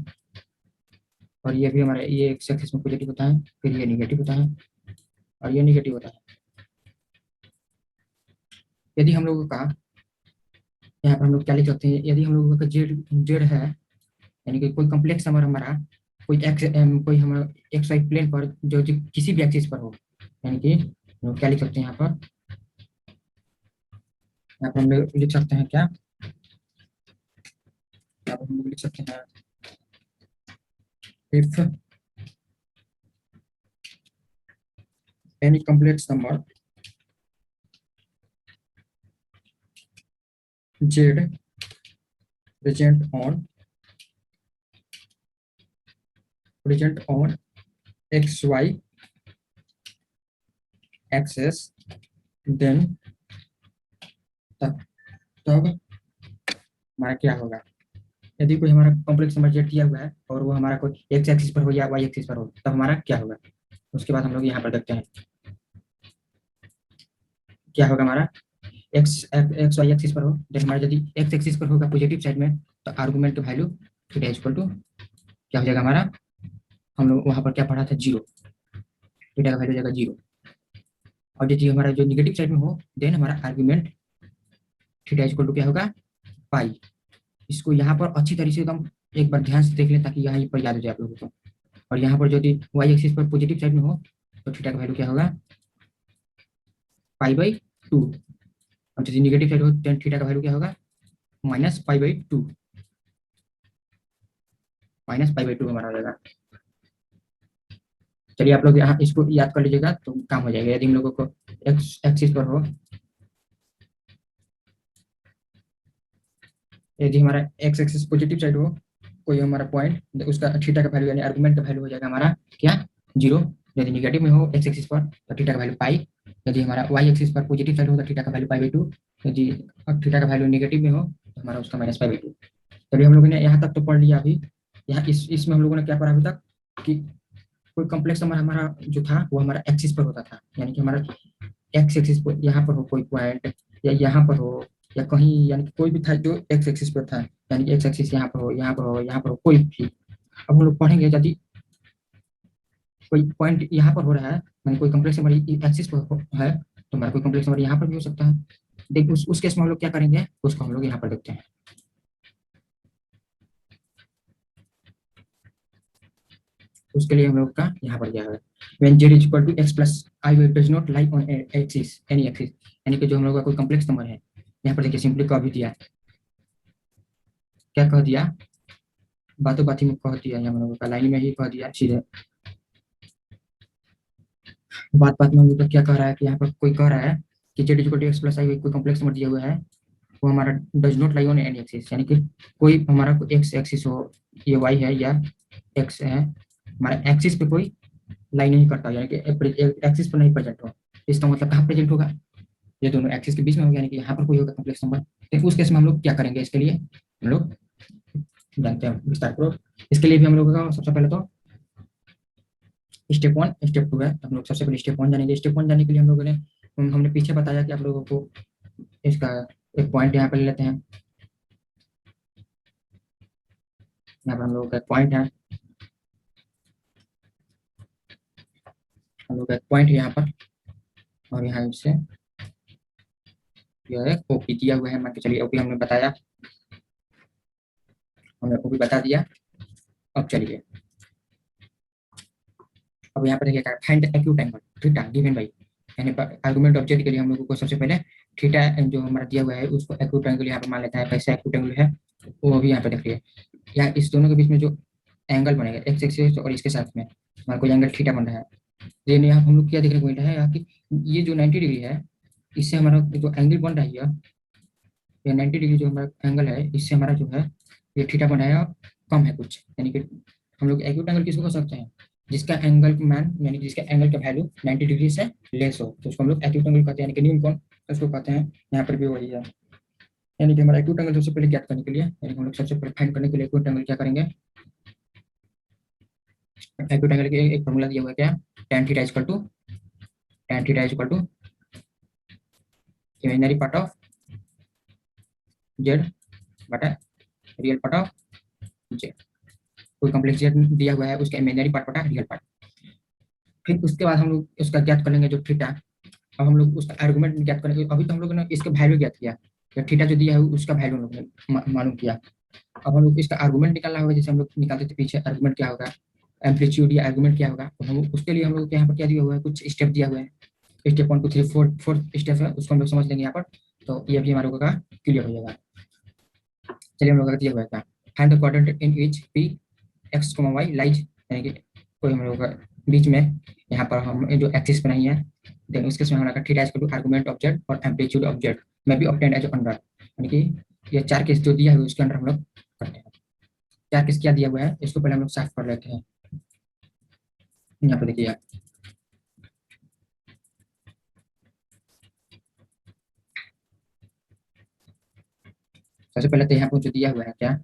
और ये भी हमारा ये एक्स एक्सिस में पॉजिटिव होता है, फिर ये निगेटिव होता है और ये निगेटिव होता है। यदि हम लोगों का यहाँ पर हम लोग क्या लिख सकते हैं, यदि हम लोगों का जेड जेड है, यानी कि कोई कॉम्प्लेक्स नंबर हमारा कोई एक्स कोई हमारा एक्स वाई प्लेन पर जो किसी भी एक्सिस पर हो, यानी कि हम लोग क्या लिख सकते हैं यहाँ पर हम लोग लिख सकते हैं क्या, यहाँ पर हम लोग लिख सकते हैं if any complex number z present on x y axes, then तब तब हमारा क्या होगा। यदि कोई हमारा कॉम्प्लेक्स नंबर जेड दिया हुआ है और वो हमारा कोई एक्स एक्सिस पर हो या वाई एक्सिस पर हो, तब हमारा क्या होगा। उसके बाद हम लोग यहाँ पर देखते हैं क्या होगा हमारा। एक्स एक्स वाई एक्सिस पर हो, देन हमारा यदि एक्स एक्सिस पर होगा पॉजिटिव साइड में, तो आर्गुमेंट की वैल्यू थीटा इक्वल टू क्या हो जाएगा हमारा, हम लोग वहाँ पर क्या पढ़ा था, जीरो। थीटा का वैल्यू हो जाएगा जीरो। और यदि हमारा जो निगेटिव साइड में हो, देन हमारा आर्गुमेंट थीटा इक्वल टू क्या होगा, पाई। इसको यहाँ पर अच्छी तरीके से एकदम एक बार ध्यान से देख लें, ताकि यहाँ पर याद हो जाए आप लोगों को। और यहाँ पर यदि वाई एक्सिस पर पॉजिटिव साइड में हो, तो थीटा का वैल्यू क्या होगा, पाई बाई टू। और यदि निगेटिव साइड हो, देन थीटा का वैल्यू क्या होगा, minus pi by to. Minus pi by to हमारा हो जाएगा। चलिए आप लोग यहाँ इसको याद कर लीजिएगा तो काम हो जाएगा। यदि हम लोगों को एक्स एक्सिस पर हो, यदि हमारा एक्स एक्सिस पॉजिटिव साइड हो, कोई हमारा पॉइंट, उसका थीटा का वैल्यू यानी आर्गुमेंट का वैल्यू हो जाएगा हमारा क्या, जीरो। यदि निगेटिव में हो एक्स एक्सिस पर, तो थीटा का वैल्यू पाई। यदि हमारा वाई एक्सिस पर पॉजिटिव साइड हो, तो थीटा का वैल्यू पाई बाई टू। यदि थीटा का वैल्यू निगेटिव में हो, तो हमारा उसका माइनस पाई बाई टू। चलिए हम लोगों ने यहाँ तक तो पढ़ लिया। अभी यहाँ इसमें हम लोगों ने क्या पढ़ा अभी तक, कि कोई कॉम्प्लेक्स नंबर हमारा जो था वो हमारा एक्सिस पर होता था, यानी कि हमारा एक्स एक्सिस पर यहाँ पर हो कोई पॉइंट, या यहाँ पर हो, या कहीं, यानी कि कोई भी था जो एक्स एक्सिस पर था, यानी एक्स एक्सिस यहाँ पर हो, यहाँ पर हो, यहाँ पर हो, कोई भी। अब हम लोग पढ़ेंगे यदि कोई पॉइंट यहाँ पर हो रहा है, यानी कोई कॉम्प्लेक्स नंबर एक्सिस पर है, तो हमारा कोई कॉम्प्लेक्स नंबर यहाँ पर भी हो सकता है। देख उस केस में हम लोग क्या करेंगे, उसको हम लोग यहाँ पर देखते हैं। उसके लिए हम लोग का यहाँ पर क्या है, when z is equal to x plus I does not lie on axis any axis, यानी कि जो हम लोग का कोई कॉम्प्लेक्स नंबर है, यहाँ पर देखिए सिंपली कह भी दिया, क्या कह दिया, बातों बाती में कह दिया, हम लोगों का लाइन में ही कह दिया सीधे। बात बात में हम लोग का क्या कह रहा है, कि यहाँ पर कोई कह रहा है कि z equal to x plus i कोई कॉम्प्लेक्स नंबर दिया हुआ है, वो हमारा does not lie on any axis, यानी कि कोई हमारा एक्स एक्सिस हो, ये वाई है या एक्स है, हमारा एक्सिस पे कोई लाई नहीं करता, यानी कि एक्सिस पर नहीं प्रेजेंट हो। इसका मतलब कहाँ प्रेजेंट होगा, ये दोनों एक्सिस के बीच में होगा, यानी कि यहाँ पर कोई होगा कॉम्प्लेक्स नंबर। तो उस केस में हम लोग क्या करेंगे, इसके लिए हम लोग जानते हैं विस्तार पूर्वक। इसके लिए भी हम लोग का सबसे पहले तो स्टेप वन स्टेप टू है, तो हम लोग सबसे पहले स्टेप वन जानेंगे। स्टेप वन जाने के लिए हम लोगों ने हमने पीछे बताया कि आप लोगों को इसका एक पॉइंट यहाँ पर ले लेते हैं। यहाँ पर हम लोगों का पॉइंट है, हम लोग का एक पॉइंट है यहाँ पर, और यहाँ से यह है ओपी दिया हुआ है, मान के चलिए ओपी हमने बताया, हमने ओपी बता दिया। अब चलिए, अब यहाँ पर देखिए find acute angle theta given by, यानी आर्गुमेंट ऑब्जेक्ट के लिए हम लोगों को सबसे पहले थीटा जो हमारा दिया हुआ है उसको एक्यूट एंगल यहाँ पर मान लेते हैं। कैसे एक्यूट एंगल है वो भी यहाँ पे देखिए, यहाँ इस दोनों के बीच में जो एंगल बनेगा एक्स एक्सिस और इसके साथ में हमारा कोई एंगल थीटा बन रहा है। लेकिन यहाँ हम लोग क्या देखने को मिल रहा है, यहाँ की ये जो 90 डिग्री है, इससे हमारा जो एंगल बन रहा है ये 90 डिग्री जो हमारा एंगल है, इससे हमारा जो है ये थीटा बन रहा है कम है कुछ, यानी कि हम लोग एक्यूट एंगल किसको कह सकते हैं, जिसका एंगल मान यानी जिसका एंगल का वैल्यू 90 डिग्री से लेस हो, तो उसको हम लोग एक्यूट एंगल कहते हैं, यानी कि न्यून कोण उसको कहते हैं। यहाँ पर भी वही है, यानी कि हमारा एक्यूट एंगल सबसे पहले ज्ञात करने के लिए, यानी कि हम लोग सबसे पहले फाइंड करने के लिए एक्यूट एंगल क्या करेंगे, एक्यूट एंगल के एक फॉर्मूला दिया हुआ है क्या, tan theta equal to imaginary part of z बटा रियल पार्ट ऑफ जेड। कोई कॉम्प्लेक्स दिया हुआ है उसका इमेजिनरी पार्ट बटा रियल पार्ट। फिर उसके बाद हम लोग उसका ज्ञात कर लेंगे जो थीटा। अब हम लोग उसका आर्गुमेंट ज्ञात करेंगे। अभी तो हम लोग ने इसके वैल्यू ज्ञात किया, तो थीटा जो दिया है उसका वैल्यू हम लोग ने मालूम किया। अब हम लोग इसका आर्गुमेंट निकालना होगा, जैसे हम लोग निकालते थे पीछे आर्गुमेंट क्या होगा, एम्पलीट्यूड या आर्गुमेंट क्या होगा। तो हम उसके लिए हम लोग यहाँ पर क्या दिया हुआ है, कुछ स्टेप दिया हुआ है। स्टेप 1 2 3 4 स्टेप है, उसको हम लोग समझ लेंगे यहाँ पर। तो ये भी हमारे का क्लियर हो जाएगा। चलिए हम लोग का दिया हुआ है क्या, find the coordinate in which P x y lies, यानी कि कोई हम लोग का बीच में यहाँ पर हम जो एक्सिस पे नहीं है। देन उसके समय हमारा theta equal to argument object और एम्पलीट्यूड ऑब्जेक्ट में भी ऑब्टेंड एज अंडर, यानी कि ये चार केस जो दिया हुआ है उसके अंदर हम लोग करते हैं। चार केस क्या दिया हुआ है इसको पहले हम लोग साफ कर लेते हैं। यहाँ पर देखिए सबसे पहले तो यहाँ पर जो दिया हुआ है क्या,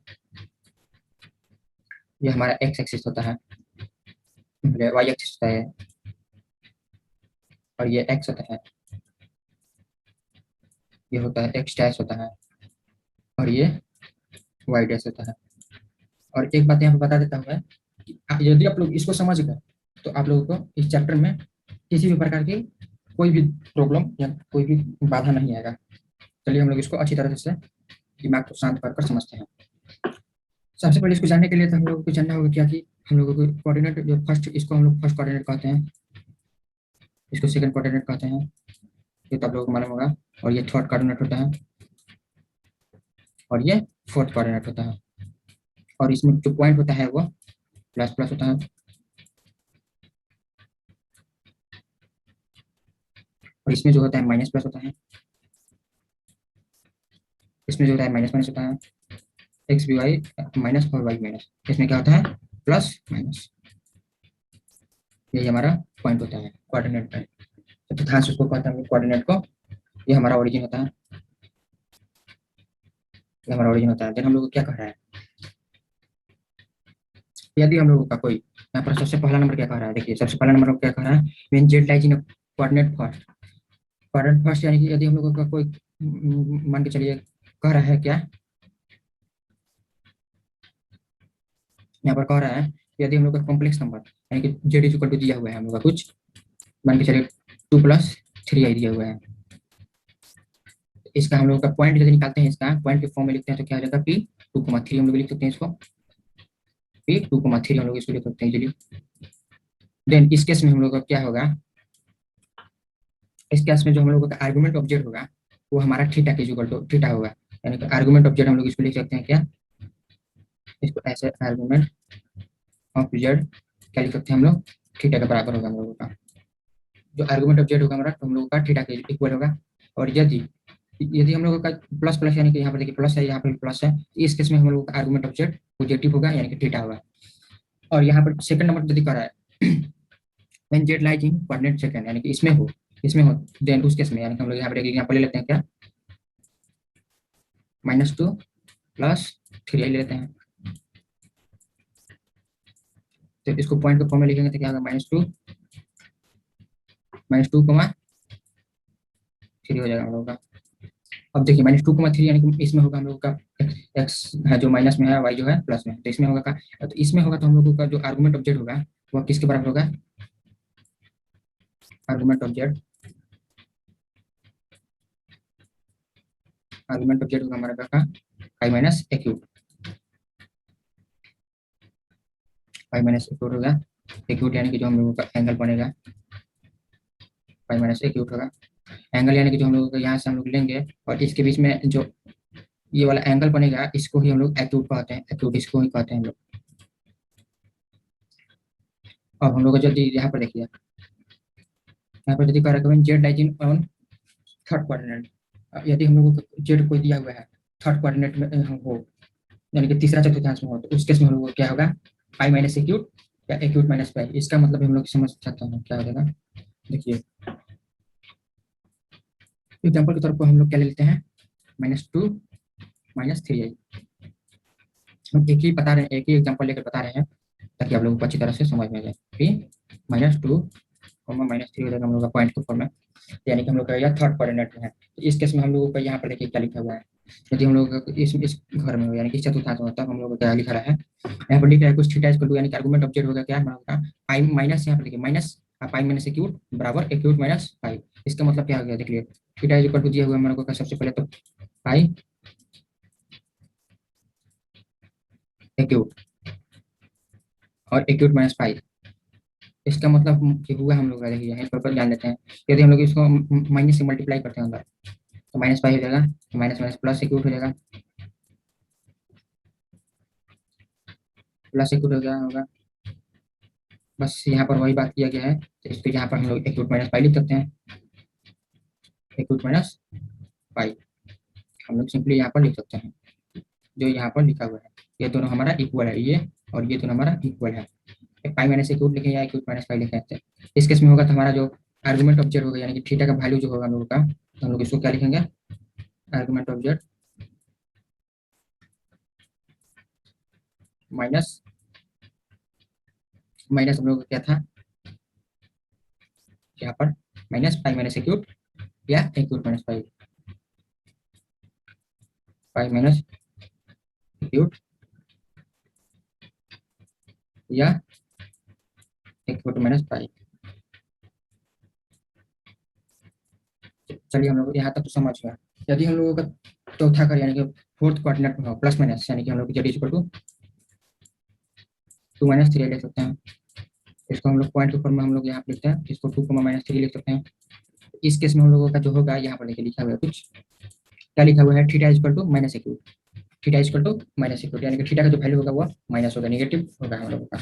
ये हमारा एक्स एक्सिस होता है, वाई एक्सिस होता है, और ये एक्स होता है, ये होता है एक्स डैश होता है, और ये वाई डैश होता है। और एक बात यहाँ पे बता देता हूँ मैं कि यदि आप लोग इसको समझ गए तो आप लोगों को इस चैप्टर में किसी भी प्रकार की कोई भी प्रॉब्लम या कोई भी बाधा नहीं आएगा। चलिए हम लोग इसको अच्छी तरह से दिमाग को शांत कर समझते हैं। सबसे पहले इसको जानने के लिए तो हम लोगों को जानना होगा क्या कि हम लोगों को कोऑर्डिनेट जो फर्स्ट, इसको हम लोग फर्स्ट कोऑर्डिनेट कहते हैं, इसको सेकंड कोऑर्डिनेट कहते हैं, ये तो आप लोगों को मालूम होगा। और ये थर्ड कोऑर्डिनेट होता है, और ये फोर्थ कोऑर्डिनेट होता है। और इसमें जो पॉइंट होता है वो प्लस प्लस होता है, और इसमें जो होता है माइनस प्लस होता है, इसमें जो होता है माइनस माइनस होता है, एक्स बी वाई माइनस और वाई माइनस, इसमें क्या होता है प्लस माइनस। यही हमारा पॉइंट होता है कोऑर्डिनेट पॉइंट। तो ध्यान से उसको कहते हैं कोऑर्डिनेट को। ये हमारा ओरिजिन होता है, ये हमारा ओरिजिन होता है। देन हम लोग को क्या कह रहा है, यदि हम लोगों का कोई यहाँ पर सबसे पहला नंबर क्या कह रहा है, देखिए सबसे पहला नंबर क्या कह रहा है, when Z lies in coordinate first. Coordinate first यानी कि यदि हम लोगों का कोई मान के चलिए कह रहा है क्या, यहाँ पर कह रहा है यदि हम लोग का कॉम्प्लेक्स नंबर यानी कि जेड इज इक्वल टू दिया हुआ है हम लोग का कुछ मान के चलिए 2+3 दिया हुआ है। इसका हम लोग का पॉइंट यदि निकालते हैं, इसका पॉइंट के फॉर्म में लिखते हैं तो क्या हो जाएगा P 2,3 हम लोग लिख सकते हैं इसको, P 2,3 हम लोग इसको लिख सकते हैं इजीली। देन इस केस में हम लोग का क्या होगा, इस केस में जो हम लोगों का आर्गुमेंट ऑब्जेक्ट होगा वो हमारा थीटा के इक्वल टू थीटा होगा, यानी कि आर्गुमेंट ऑब्जेक्ट हम लोग इसको लिख सकते हैं क्या, इसको ऐसे आर्गुमेंट ऑब्जेक्ट क्या लिख सकते हैं हम लोग, थीटा के बराबर होगा हम लोगों का। जो आर्गुमेंट ऑब्जेक्ट होगा हमारा तो हम लोगों का थीटा के इक्वल होगा। और यदि यदि हम लोगों का प्लस प्लस यानी कि यहाँ पर देखिए प्लस है, यहाँ पर भी प्लस है, इस केस में हम लोगों का आर्गुमेंट ऑब्जेक्ट पॉजिटिव होगा यानी कि थीटा होगा। और यहाँ पर सेकंड नंबर यदि कर रहा है when Z lies in coordinate second, यानी कि इसमें हो देन उस केस में यानी कि हम लोग यहाँ पर एक एग्जांपल ले लेते हैं क्या, -2 + 3 ले लेते हैं। तो इसको पॉइंट के फॉर्म में लिखेंगे तो क्या होगा -2 हो जाएगा हम लोगों का। अब देखिए -2, 3 यानी कि इसमें होगा हम लोगों का एक्स है जो माइनस में है, वाई जो है प्लस में है, तो इसमें होगा का, तो इसमें होगा तो हम लोगों का जो आर्गुमेंट ऑब्जेक्ट होगा वो किसके बराबर होगा, आर्गुमेंट ऑब्जेक्ट होगा हमारा का पाई माइनस एक्यूट होगा। एक्यूट यानी कि जो हम लोगों का एंगल बनेगा पाई-एक्यूट होगा। एंगल यानी कि जो हम लोगों को यहाँ से हम लोग लेंगे और इसके बीच में जो ये वाला एंगल बनेगा इसको ही हम लोग एक्यूट कहते हैं, एक्यूट इसको ही कहते हैं हम लोग। अब हम लोग जल्दी यहाँ पर देखिए, यहाँ पर यदि कह रहा है Z lies in on third coordinate, यदि हम लोगों को जेड कोई दिया हुआ है थर्ड कोऑर्डिनेट में हो यानी कि तीसरा चतुर्थांश में हो, तो उस केस में हम लोग को क्या होगा पाई-एक्यूट या एक्यूट माइनस पाई। इसका मतलब हम लोग समझ सकते हैं क्या हो जाएगा। देखिए एग्जाम्पल के तौर पर हम लोग क्या ले लेते हैं -2 -3i। हम एक ही बता रहे हैं, एक ही एग्जाम्पल लेकर बता रहे हैं ताकि आप लोगों को अच्छी तरह से समझ में आ जाए। P -2, -3 हो जाएगा हम लोग का पॉइंट के फॉर्म में, यानी कि हम लोग का यह थर्ड कोऑर्डिनेट में है। तो इस केस में हम लोगों का यहाँ पर देखिए क्या लिखा हुआ है यदि हम लोग इस घर में हो यानी कि चतुर्थांश में, तब हम लोग को क्या लिखा रहा है, यहाँ पर लिख रहा है कुछ थीटा इक्वल टू, यानी कि आर्गुमेंट ऑफ जेड होगा क्या हमारा, पाई माइनस, यहाँ पर देखिए माइनस पाई माइनस एक्यूट बराबर एक्यूट माइनस पाई। इसका मतलब क्या हो गया, देख लिए थीटा इज इक्वल टू दिया हुआ है हमारे को सबसे पहले तो पाई एक्यूट और एक्यूट माइनस पाई। इसका मतलब कि हुआ हम लोग का, देखिए यहाँ पर ध्यान देते हैं, यदि हम लोग इसको माइनस से मल्टीप्लाई करते हैं अंदर, तो माइनस पाई हो जाएगा, माइनस माइनस प्लस एक्यूट हो जाएगा, प्लस एक्यूट हो गया होगा। बस यहाँ पर वही बात किया गया है, तो इसको यहाँ पर हम लोग एक्यूट माइनस पाई लिख सकते हैं, एक्यूट माइनस पाई हम लोग सिंपली यहाँ पर लिख सकते हैं, जो यहाँ पर लिखा हुआ है। ये दोनों हमारा इक्वल है, ये और ये दोनों हमारा इक्वल है। पाई माइनस एक्यूट लिखे या एक्यूट माइनस पाई लिखे। इस केस में होगा तो हमारा जो आर्गुमेंट ऑफ जेड होगा, यानी कि थीटा का वैल्यू जो होगा हम लोग का, तो हम लोग इसको क्या लिखेंगे, argument of Z minus minus हम लोग का क्या था यहाँ पर, माइनस पाई माइनस एक्यूट या एक्यूट माइनस पाई, पाई माइनस एक्यूट या एक्यूट माइनस पाई। चलिए हम लोग यहाँ तक तो समझ गया। यदि हम लोगों का चौथा कर यानी कि फोर्थ कोऑर्डिनेट में हो प्लस माइनस, यानी कि हम लोग जेड इक्वल टू 2 - 3 ले सकते हैं। इसको हम लोग पॉइंट के फॉर्म में हम लोग यहाँ पे लिखते हैं, इसको 2 - 3 लिख सकते हैं। इस केस में हम लोगों का जो होगा यहाँ पर देखिए लिखा हुआ है कुछ, क्या लिखा हुआ है, theta equal to minus acute, theta equal to minus acute, यानी कि थीटा का जो वैल्यू होगा वो माइनस होगा, नेगेटिव होगा हम लोगों का,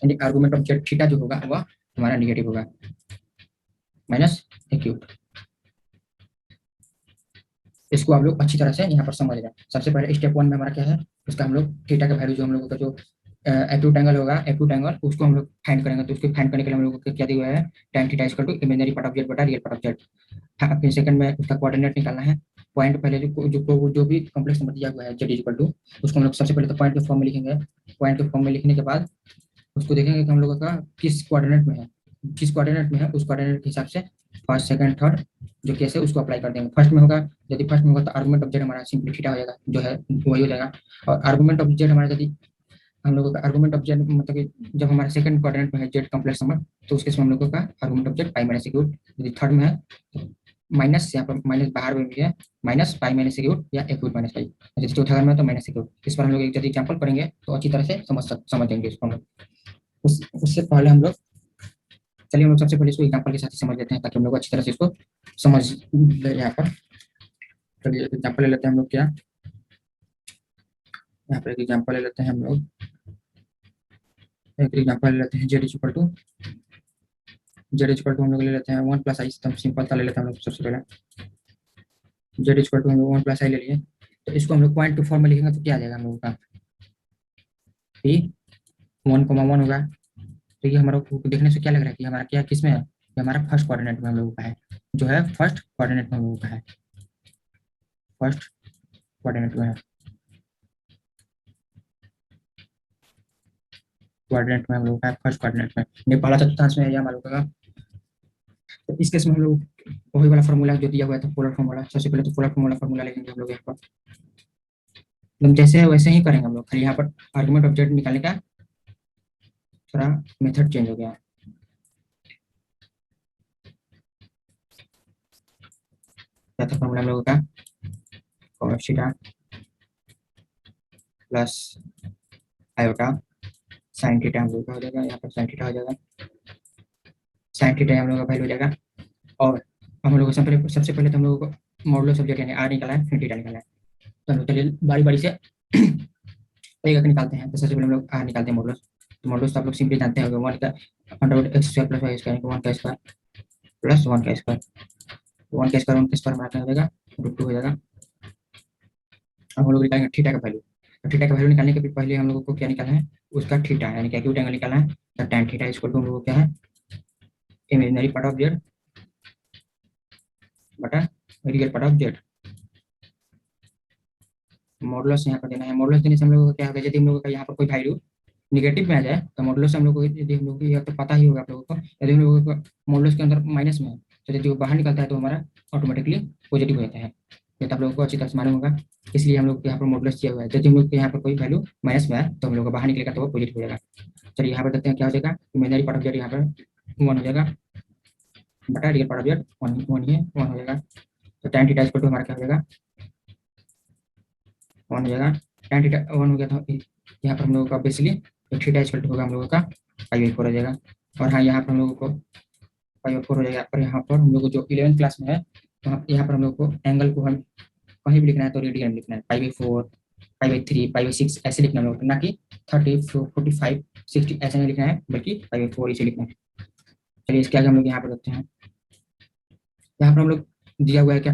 यानी आर्गुमेंट ऑफ जेड थीटा जो होगा वह हमारा नेगेटिव होगा, माइनस एक्यूट। इसको आप लोग अच्छी तरह से यहाँ पर समझ लें। सबसे पहले स्टेप 1 में हमारा क्या है, उसका हम लोग थीटा का वैल्यू जो हम लोगों का जो एक्यूट एंगल होगा, एक्यूट एंगल उसको हम लोग फाइंड करेंगे। तो उसको फाइंड करने के लिए हम लोग को क्या दिया हुआ है, tan theta equal to imaginary part of z बटा रियल पार्ट ऑफ जेड। हाँ, फिर सेकंड में उसका कोऑर्डिनेट निकालना है। पॉइंट पहले जो भी कॉम्प्लेक्स नंबर दिया हुआ है जेड इक्वल टू, उसको हम लोग सबसे पहले तो पॉइंट के फॉर्म में लिखेंगे। पॉइंट के फॉर्म में लिखने के बाद उसको देखेंगे कि हम लोगों का किस कोऑर्डिनेट में है, जिस कोऑर्डिनेट में है उस कोऑर्डिनेट के हिसाब से फर्स्ट सेकंड थर्ड जो केस है उसको अप्लाई कर देंगे। फर्स्ट में होगा, यदि फर्स्ट में होगा तो आर्गुमेंट ऑफ जेड हमारा सिंपली थीटा हो जाएगा, जो है वही हो जाएगा। और आर्गुमेंट ऑफ जेड हमारा, यदि हम लोगों का आर्गुमेंट ऑफ जेड मतलब कि जब हमारे सेकंड कोऑर्डिनेट में है जेड कॉम्प्लेक्स नंबर, तो उसके हम लोगों का argument of Z pi minus acute, यदि थर्ड में है तो माइनस, यहाँ पर माइनस बाहर में भी है, माइनस पाई माइनस एक्यूट या एक्यूट माइनस पाई, यदि चौथा में तो माइनस एक्यूट। इस पर हम लोग एक यदि एग्जाम्पल करेंगे तो अच्छी तरह से समझेंगे इसको हम लोग। उससे पहले हम लोग, चलिए हम लोग सबसे पहले इसको एग्जाम्पल के साथ ही समझ लेते हैं, ताकि हम लोग अच्छी तरह से इसको समझ ले। यहाँ पर चलिए एग्जाम्पल ले लेते हैं हम लोग, क्या यहाँ पर एक एग्जाम्पल ले लेते हैं हम लोग, एक एग्जाम्पल ले लेते हैं z equal to, z equal to हम लोग ले लेते हैं 1 + आई, सिंपल सा ले लेते हैं हम लोग सबसे पहले। जेड इक्वल टू हम लोग 1 + आई ले लिए, तो इसको हम लोग पॉइंट टू फॉर्म में लिखेंगे तो क्या आ जाएगा हम लोगों का, पी 1, 1 होगा। तो ये हमारा को देखने से क्या लग रहा है कि हमारा क्या किस में है, ये हमारा फर्स्ट कोऑर्डिनेट में हम लोगों का है, जो है फर्स्ट कोऑर्डिनेट में हम लोगों का है, फर्स्ट कोऑर्डिनेट में है, कोऑर्डिनेट में हम लोगों का है, फर्स्ट कोऑर्डिनेट में नेपाल चतुर्थांश में है ये हमारे लोगों का। तो इस केस में हम लोग वही वाला फॉर्मूला जो दिया हुआ था, पोलर फॉर्मूला, सबसे पहले तो पोलर फॉर्मूला लिखेंगे हम लोग यहाँ पर, मतलब जैसे है वैसे ही करेंगे हम लोग, खाली यहाँ पर आर्गुमेंट ऑफ जेड निकालने का थोड़ा मेथड चेंज हो गया। क्या था फॉर्मूला हम लोगों का, cos theta plus iota sine theta हम लोग का हो जाएगा, यहाँ पर साइन थीटा हो जाएगा, साइन थीटा हम लोग का वैल्यू हो जाएगा। और हम लोग को सबसे पहले तो हम लोगों को मॉडुलस ऑफ जेड यानी आर निकाला है, फिर थीटा निकाला है। तो हम लोग चलिए बारी बारी से एक एक निकालते हैं। तो सबसे पहले हम लोग आर निकालते हैं मॉडुलस। तो मॉडुलस तो आप लोग सिंपली जानते होंगे, 1 का √x² + y² 1 का स्क्वायर प्लस 1 का स्क्वायर, 1 का स्क्वायर 1 का स्क्वायर हमारा क्या हो जाएगा, √2 हो जाएगा। अब हम लोग निकालेंगे थीटा का वैल्यू। तो थीटा का वैल्यू निकालने के पहले हम लोगों को क्या निकालना है, उसका थीटा यानी कि एक्यूट एंगल निकालना है। तो tan थीटा इक्वल टू हम लोगों को क्या है, इमेजिनरी पार्ट ऑफ जेड बटा real part of Z. Modulus यहाँ पर देना है, मॉडुलस देने से हम लोगों को क्या होगा, यदि हम लोगों का यहाँ पर कोई वैल्यू निगेटिव में आ जाए तो मॉडुलस हम लोग को, यदि हम लोग को यह तो पता ही होगा आप लोगों को, यदि हम लोगों को मॉडुलस के अंदर माइनस में है तो यदि वो बाहर निकलता है तो हमारा ऑटोमेटिकली पॉजिटिव हो जाता है। ये तो आप लोगों को अच्छी तरह से मालूम होगा, इसलिए हम लोग यहाँ पर मॉडुलस किया हुआ है। यदि हम लोग के यहाँ पर कोई वैल्यू माइनस में है तो हम लोग का बाहर निकलेगा तो वो पॉजिटिव हो जाएगा। चलिए यहाँ पर देखते हैं क्या हो जाएगा। इमेजिनरी पार्ट ऑफ जेड यहाँ पर 1 हो जाएगा, बटा रियल पार्ट ऑफ जेड 1 ही है, 1 हो जाएगा। तो tan थीटा इक्वल टू हमारा क्या हो जाएगा, 1 हो जाएगा। tan थीटा 1 हो गया तो यहाँ पर हम लोगों का बेसिकली थीटा इक्वल टू होगा हम लोगों का π/4 हो जाएगा। और हाँ, यहाँ पर हम लोगों को π/4 हो जाएगा। और यहाँ पर हम लोग को जो 11th क्लास में है, तो यहाँ पर हम लोग को एंगल को हम कहीं भी लिखना है तो रेडियन में लिखना है, π/4, π/3, π/6 ऐसे लिखना है हम लोग, ना कि 30, 45, 60 ऐसे नहीं लिखना है, बल्कि π/4 इसे लिखना है। चलिए इसके आगे हम लोग यहाँ पर देखते हैं। यहाँ पर हम लोग दिया हुआ है क्या,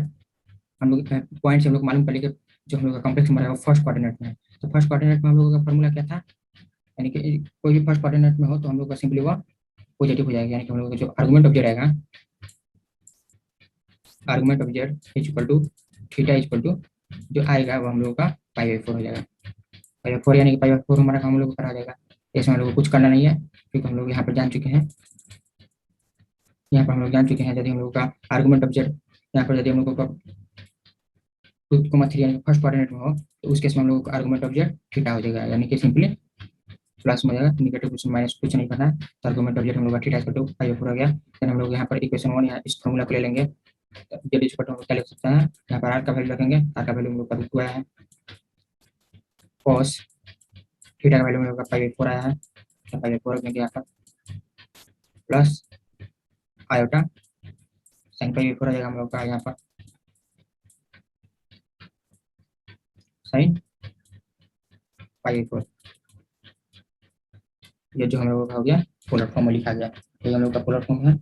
हम लोग पॉइंट से हम लोग मालूम कर लेंगे जो हम लोग का कॉम्प्लेक्स नंबर है वो फर्स्ट कोऑर्डिनेट में है। तो फर्स्ट कोऑर्डिनेट में हम लोगों का फॉर्मूला क्या था, यानी कि कोई भी फर्स्ट कोऑर्डिनेट में हो तो हम लोग का सिंपली वो पॉजिटिव हो जाएगा। यानी कि हम लोग का जो आर्गुमेंट ऑफ जेड आएगा, argument of z equal to theta equal to जो आएगा वो हम लोगों का π/4 हो जाएगा। π/4 यानी कि π/4 हमारा हम लोग को करा जाएगा। इसमें हम लोग को कुछ करना नहीं है, क्योंकि हम लोग यहाँ पर जान चुके हैं, यहाँ पर हम लोग जान चुके हैं यदि हम लोग का आर्गुमेंट ऑफ जेड यहाँ पर यदि हम लोग का 2,3 यानी फर्स्ट कोऑर्डिनेट में हो तो उस केस में हम लोग का आर्गुमेंट ऑफ जेड थीटा हो जाएगा। यानी कि सिंपली प्लस में हो जाएगा, निगेटिव कुछ माइनस कुछ नहीं करना है। तो आर्गुमेंट ऑफ जेड हम लोग का थीटा इक्वल टू π/4 हो गया। फिर हम लोग यहाँ पर इक्वेशन 1 यहाँ इस फॉर्मूला को ले लेंगे। जेड इक्वल टू हम लोग क्या लिख सकते हैं, यहाँ पर आर का वैल्यू रखेंगे, आर का वैल्यू हम लोग का √2 आया है, कॉस थीटा का वैल्यू हम लोग का π/4 आया है, तो π/4 रखेंगे यहाँ पर, प्लस आयोटा साइन π/4 आ जाएगा हम लोग का यहाँ पर, साइन π/4। ये जो हम लोग का हो गया पोलर फॉर्म में लिखा गया, तो ये हम लोग का पोलर फॉर्म है।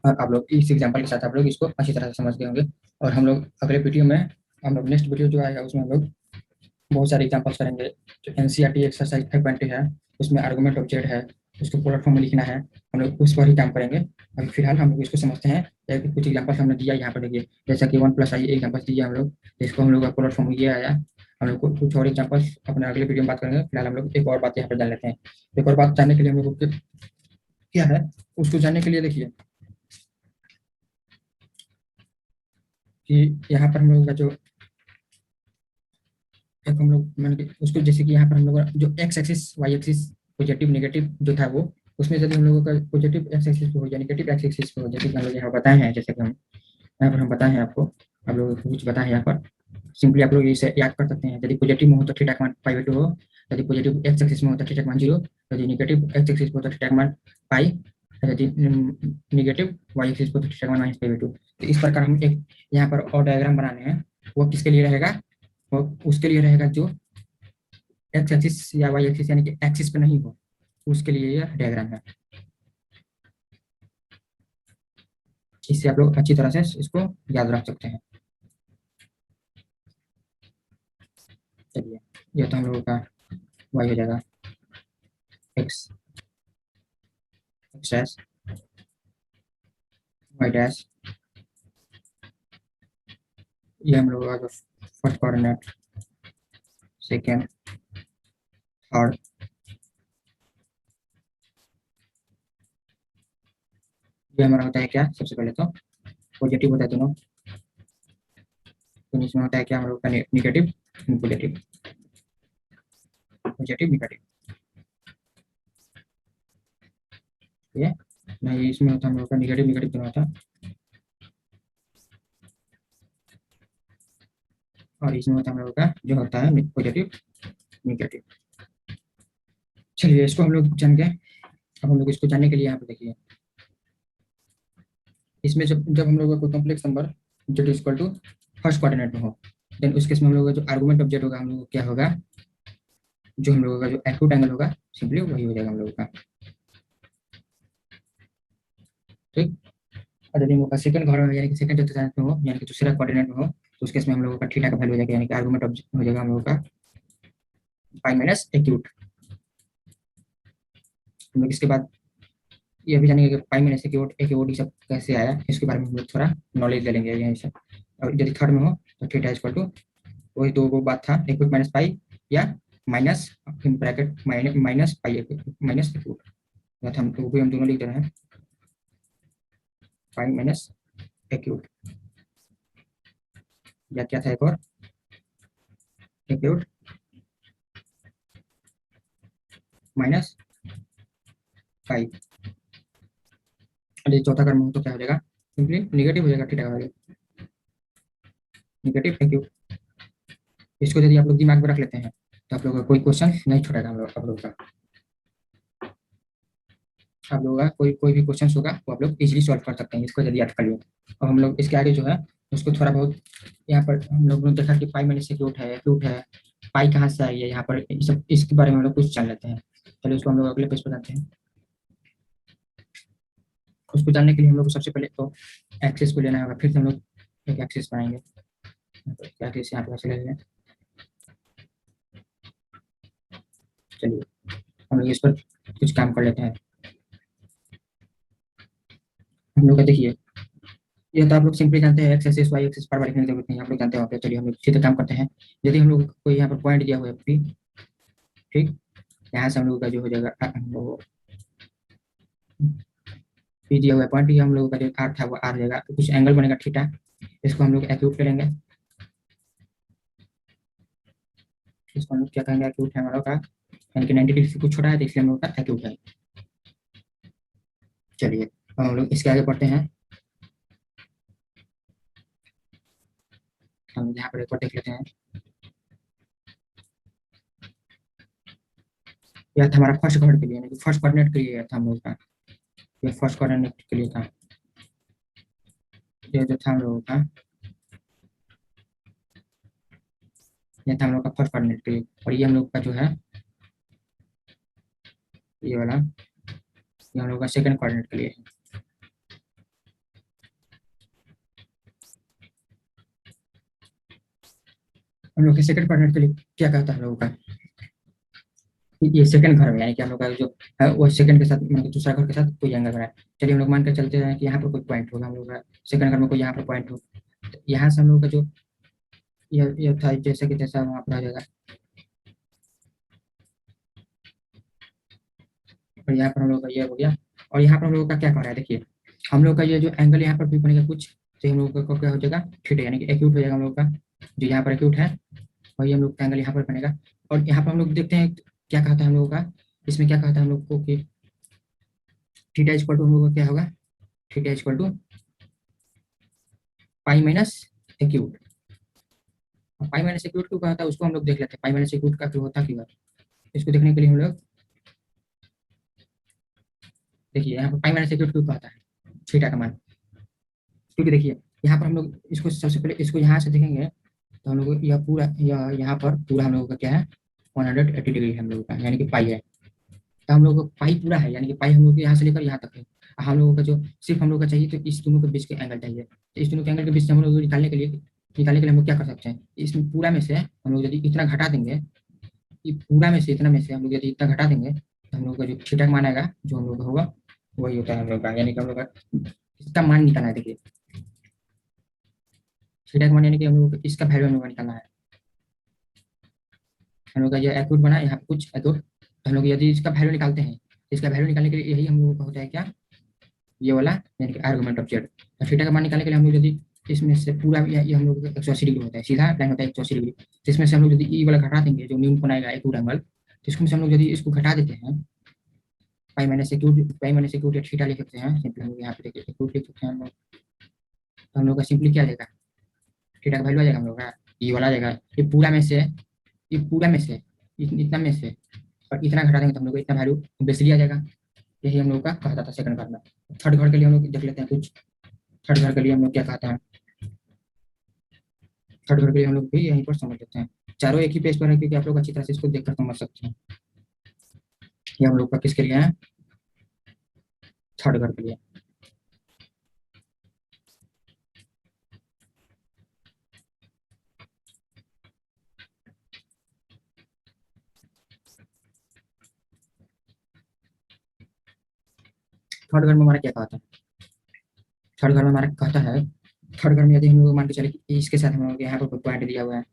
और आप लोग इस एग्जांपल के साथ आप लोग इसको अच्छी तरह से समझ गए होंगे। और हम लोग अगले वीडियो में, हम लोग नेक्स्ट वीडियो जो आएगा उसमें हम लोग बहुत सारे एग्जांपल्स करेंगे। जो एनसीईआरटी एक्सरसाइज 5.2 है, उसमें आर्गुमेंट ऑफ जेड है, उसको पोलर फॉर्म में लिखना है, हम लोग उस पर ही काम करेंगे। अभी फिलहाल हम लोग इसको समझते हैं। कुछ एग्जांपल्स हमने दिया यहाँ पर देखिए, जैसा कि 1+i एग्जांपल्स दिया हम लोग, जिसको हम लोग का पोलर फॉर्म ये आया। हम लोग को कुछ और एग्जांपल्स अपने अगले वीडियो में बात करेंगे। फिलहाल हम लोग एक और बात यहाँ पर जान लेते हैं। एक और बात जानने के लिए हम लोग को क्या है, उसको जानने के लिए देखिए कि यहाँ पर हम लोग का जो एक हम लोग मैंने उसको, जैसे कि यहाँ पर हम लोग जो x axis y axis positive negative जो था वो, उसमें यदि हम लोगों का पॉजिटिव एक्स एक्सिस पे हो या नेगेटिव एक्स एक्सिस पे हो, जैसे कि हम लोग यहाँ बताए हैं, जैसे कि हम यहाँ पर हम बताए हैं आपको, आप लोगों को कुछ बताए हैं यहाँ पर। सिंपली आप लोग इसे याद कर सकते हैं। यदि पॉजिटिव में हो तो थीटा का मान π/2 हो, यदि पॉजिटिव एक्स एक्सिस में हो तो थीटा का मान 0, यदि नेगेटिव एक्स एक्सिस पे हो तो थीटा का मान पाई, यदि नेगेटिव वाई एक्सिस पे हो तो थीटा का मान -π/2। तो इस प्रकार हम एक यहाँ पर और डायग्राम बनाने हैं, वो किसके लिए रहेगा, वो उसके लिए रहेगा जो एक्स एक्सिस या वाई एक्सिस यानी कि एक्सिस पे नहीं हो, उसके लिए यह डायग्राम है। इससे आप लोग अच्छी तरह से इसको याद रख सकते हैं। चलिए, ये तो हम लोगों का वाई हो जाएगा, x x dash y dash, ये हम लोगों का फर्स्ट कोऑर्डिनेट, सेकेंड, थर्ड, ये हमारा होता है क्या, सबसे पहले तो पॉजिटिव होता है दोनों, तो इसमें होता है क्या हम लोग का निगेटिव पॉजिटिव, पॉजिटिव निगेटिव, ये नहीं, इसमें होता है हम लोग का निगेटिव निगेटिव दोनों होता है, और इसमें होता है हम लोगों का जो होता है पॉजिटिव निगेटिव। चलिए, इसको हम लोग जान गए। अब हम लोग इसको जानने के लिए यहाँ पे देखिए, इसमें जब जब हम लोगों को complex number z equal to first coordinate में हो, देन उस केस में हम लोगों का जो आर्गुमेंट ऑफ जेड होगा, हम लोग को क्या होगा, जो हम लोगों का जो एक्यूट एंगल होगा सिंपली वही हो जाएगा हम लोगों का, ठीक। और यदि हम लोग का सेकंड घर में यानी कि सेकंड चतुर्थांश में हो, यानी कि दूसरा कोऑर्डिनेट में हो, तो उस केस में हम लोगों का थीटा का वैल्यू हो जाएगा, यानी कि आर्गुमेंट ऑफ हो जाएगा हम लोगों का पाई माइनस एक्यूट। हम लोग इसके बाद ये भी जानेंगे कि पाई माइनस एक्यूट एक्यूट ये सब कैसे आया, इसके बारे में हम लोग थोड़ा नॉलेज ले लेंगे यहीं से। और यदि थर्ड में हो तो थीटा इक्वल टू वही दो वो बात था, एक्यूट माइनस पाई या minus bracket minus pi minus acute, हम वो भी हम दोनों लिख दे रहे हैं, पाई माइनस एक्यूट। या क्या था एक और, एक्यूट माइनस पाई, और ये चौथा कर्म हो तो क्या हो जाएगा, सिंपली निगेटिव हो जाएगा, थीटा का वैल्यू निगेटिव एक्यूट। इसको यदि आप लोग दिमाग में रख लेते हैं तो आप लोगों का कोई क्वेश्चन नहीं छूटेगा, हम लोग आप लोगों का, आप लोगों का कोई कोई भी क्वेश्चन होगा वो आप लोग इजीली सॉल्व कर सकते हैं इसको यदि याद कर लिए। और हम लोग इसके आगे जो है उसको थोड़ा बहुत, यहाँ पर हम लोग ने देखा कि पाई माइनस एक्यूट है, पाई कहाँ से आई है, यहाँ पर इस सब इसके बारे में हम लोग कुछ जान लेते हैं। चलिए उसको हम लोग अगले पेज पर जाते हैं। उसको जानने के लिए हम लोग को सबसे पहले तो एक्सिस को लेना होगा, फिर से हम लोग एक एक्सिस बनाएंगे, एक्सिस यहाँ पे ले लें। चलिए हम लोग इस पर कुछ काम कर लेते हैं। हम लोग का देखिए, ये तो आप लोग सिंपली जानते हैं, एक्स एक्सिस वाई एक्सिस पर लिखने की जरूरत नहीं, आप लोग जानते होंगे। चलिए हम लोग सीधे काम करते हैं। यदि हम लोग को यहाँ पर पॉइंट दिया हुआ है पी, ठीक, यहाँ से हम लोग का जो हो जाएगा वो पी दिया हुआ है पॉइंट, ये हम लोगों का जो आर था वो आर हो जाएगा, तो कुछ एंगल बनेगा थीटा, इसको हम लोग एक्यूट करेंगे, इसको हम लोग क्या कहेंगे, एक्यूट है हमारा का, यानी कि 90 डिग्री से कुछ छोटा है तो इसलिए हम लोग का एक्यूट है। चलिए अब हम लोग इसके आगे पढ़ते हैं। हम यहाँ पर एक बार देख लेते हैं, यह था हमारा फर्स्ट घड़ के लिए, यानी कि फर्स्ट कोऑर्डिनेट के लिए था हम लोग का, ये फर्स्ट कोऑर्डिनेट के लिए था, ये जो था हम लोगों का, ये था हम लोग का फर्स्ट कोऑर्डिनेट के लिए, और ये हम लोग का जो है ये वाला, ये हम लोग का सेकंड कोऑर्डिनेट के लिए है। हम लोग के सेकंड कोऑर्डिनेट के लिए क्या कहता है हम लोगों का, ये सेकंड घर में, यानी कि हम लोग का जो है वो सेकंड के साथ, मतलब दूसरा घर के साथ कोई एंगल बना है। चलिए हम लोग मान के चलते हैं कि यहाँ पर कोई पॉइंट होगा, हम लोग का सेकंड घर में कोई यहाँ पर पॉइंट हो, तो यहाँ से हम लोग का जो ये था जैसे कि जैसा वहाँ पर आ जाएगा, और यहाँ पर हम लोग का ये हो गया, और यहाँ पर हम लोग का क्या कर रहा है देखिए, हम लोग का ये जो एंगल यहाँ पर भी बनेगा कुछ, तो हम लोग का क्या हो जाएगा, थीटा, यानी कि एक्यूट हो जाएगा हम लोग का, जो यहाँ पर एक्यूट है वही हम लोग का एंगल यहाँ पर बनेगा। और यहाँ पर हम लोग देखते हैं क्या कहता है हम लोगों का, इसमें क्या कहता है हम लोग को कि थीटा इक्वल टू हम लोग का क्या होगा, theta equal to pi minus acute. Pi minus acute क्यों कहता है उसको हम लोग देख लेते हैं, पाई माइनस एक्यूट का क्यों होता क्यों है, इसको देखने के लिए हम लोग देखिए यहाँ पर पाई माइनस एक्यूट क्यों कहता है थीटा का मान, क्योंकि देखिए यहाँ पर हम लोग इसको सबसे पहले इसको यहाँ से देखेंगे तो हम लोग यह पूरा यहाँ पर पूरा हम लोगों का क्या है 180 डिग्री है हम लोगों का, यानी कि पाई है, तो हम लोग को पाई पूरा है, यानी कि पाई हम लोग को यहाँ से लेकर यहाँ तक है। हम लोगों का जो सिर्फ हम लोग का चाहिए तो इस दोनों के बीच के एंगल चाहिए, तो इस दोनों के एंगल के बीच से हम लोग निकालने के लिए हम लोग क्या कर सकते हैं, इसमें पूरा में से हम लोग यदि इतना घटा देंगे, ये पूरा में से इतना में से हम लोग यदि इतना घटा देंगे तो हम लोग का जो थीटा का मान आएगा जो हम लोग का होगा वही होता है हम लोग का, यानी कि हम लोग का इसका मान निकालना है। देखिए थीटा का मान यानी कि हम लोग इसका वैल्यू हम लोग का निकालना है, हम लोग का ये एक्यूट बना यहाँ पे कुछ एक्यूट, तो हम लोग यदि इसका वैल्यू निकालते हैं तो इसका वैल्यू निकालने के लिए यही हम लोगों का होता है क्या, ये वाला, यानी कि आर्गुमेंट ऑफ जेड। और थीटा का मान निकालने के लिए हम लोग यदि इसमें से पूरा ये हम लोग 180 डिग्री होता है, सीधा लाइन होता है 180 डिग्री, तो इसमें से हम लोग यदि ये वाला घटा देंगे जो न्यून बनाएगा एक्यूट एंगल, तो इसमें से हम लोग यदि इसको घटा देते हैं, पाई माइनस एक्यूट या थीटा लिख सकते हैं सिंपली, हम लोग यहाँ पे देखिए एक्यूट लिख सकते हैं हम लोग, तो हम लोग का सिंपली क्या आएगा, थीटा का वैल्यू आ जाएगा हम लोग का, ये वाला आ जाएगा, ये पूरा में से, ये पूरा में से इतना में से, और इतना घटा देंगे तो हम लोग को इतना वैल्यू बेसिकली आ जाएगा। यही हम लोग का कहता था सेकंड घर में। थर्ड घर के लिए हम लोग देख लेते हैं कुछ, थर्ड घर के लिए हम लोग क्या कहते हैं, थर्ड घर के लिए हम लोग भी यहीं पर समझ लेते हैं। चारों एक ही पेज पर है क्योंकि आप लोग अच्छी तरह से इसको देखकर समझ सकते हैं। ये हम लोग का किसके लिए है, थर्ड घर के लिए। थर्ड घर में हमारा क्या कहता है, थर्ड घर में हमारा कहता है, थर्ड घर में यदि हम लोग मान के चले कि इसके साथ हम लोग यहाँ पर पॉइंट दिया हुआ है,